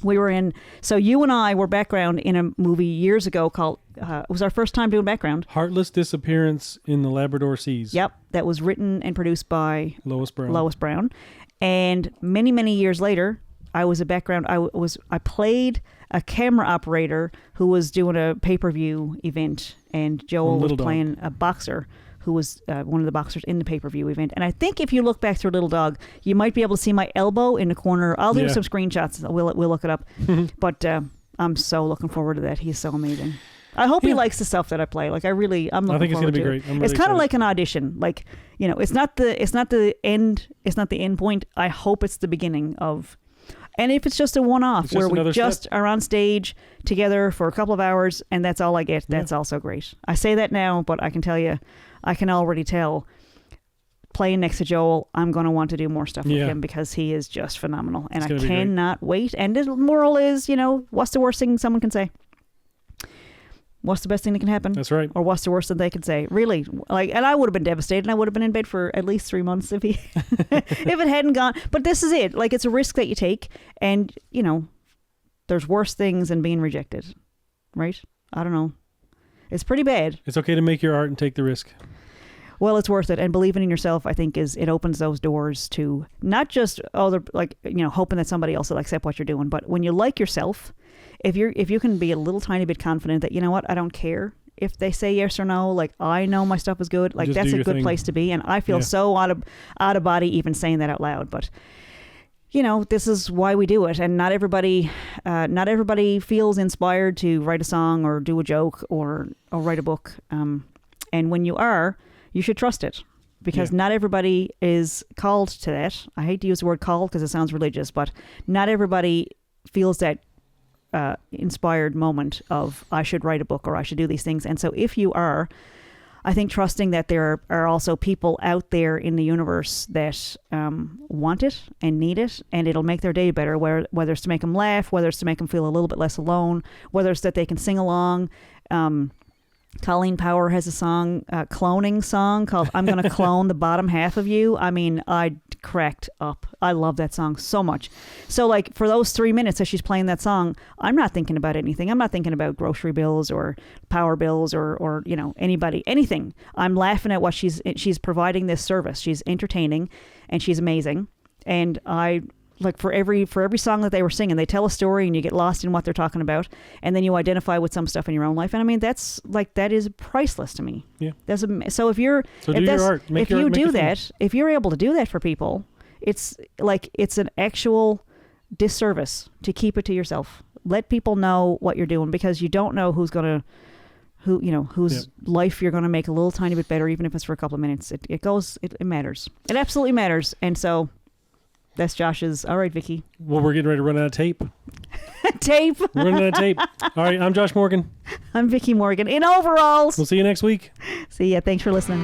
we were in. So you and I were background in a movie years ago called. It was our first time doing background. Heartless Disappearance in the Labrador Seas. Yep, that was written and produced by Lois Brown. And many, many years later, I was a background. I played a camera operator who was doing a pay-per-view event, and Joel was playing a boxer who was one of the boxers in the pay-per-view event. And I think if you look back through Little Dog, you might be able to see my elbow in the corner. I'll do some screenshots. We'll look it up. But I'm so looking forward to that. He's so amazing. I hope he likes the stuff that I play. Like I'm looking forward to it. I think it's going to be great. It's kind of like an audition. Like, it's not the end point. I hope it's the beginning of. And if it's just a one-off where we just are on stage together for a couple of hours and that's all I get, that's also great. I say that now, but I can tell you, I can already tell playing next to Joel, I'm going to want to do more stuff with him because he is just phenomenal. And I cannot wait. And the moral is, what's the worst thing someone can say? What's the best thing that can happen? That's right. Or what's the worst that they can say? Really? And I would have been devastated. And I would have been in bed for at least 3 months if if it hadn't gone. But this is it. Like, it's a risk that you take. And, there's worse things than being rejected. Right? I don't know. It's pretty bad. It's okay to make your art and take the risk. Well, it's worth it. And believing in yourself, I think, it opens those doors to not just, hoping that somebody else will accept what you're doing. But when you like yourself, if you can be a little tiny bit confident that, I don't care if they say yes or no, like I know my stuff is good, like that's a good place to be. And I feel so out of body even saying that out loud. But this is why we do it. And not everybody feels inspired to write a song or do a joke or write a book. And when you are, you should trust it. Because not everybody is called to that. I hate to use the word called because it sounds religious, but not everybody feels that inspired moment of I should write a book or I should do these things. And so if you are, I think trusting that there are also people out there in the universe that want it and need it, and it'll make their day better, whether it's to make them laugh, whether it's to make them feel a little bit less alone, whether it's that they can sing along. Colleen Power has a cloning song called I'm Gonna Clone the Bottom Half of You. I mean, I cracked up. I love that song so much. So like for those 3 minutes as she's playing that song, I'm not thinking about anything. I'm not thinking about grocery bills or power bills or anybody, anything. I'm laughing at what she's providing this service. She's entertaining and she's amazing. And I like for every song that they were singing, they tell a story and you get lost in what they're talking about, and then you identify with some stuff in your own life. And I mean, that is priceless to me. Yeah. So if you're if you're able to do that for people, it's an actual disservice to keep it to yourself. Let people know what you're doing, because you don't know whose life you're going to make a little tiny bit better, even if it's for a couple of minutes. It matters. It absolutely matters. And so that's Josh's. All right, Vickie. Well, we're getting ready to run out of tape. Tape. We're running out of tape. All right, I'm Josh Morgan. I'm Vickie Morgan in overalls. We'll see you next week. See ya. Thanks for listening.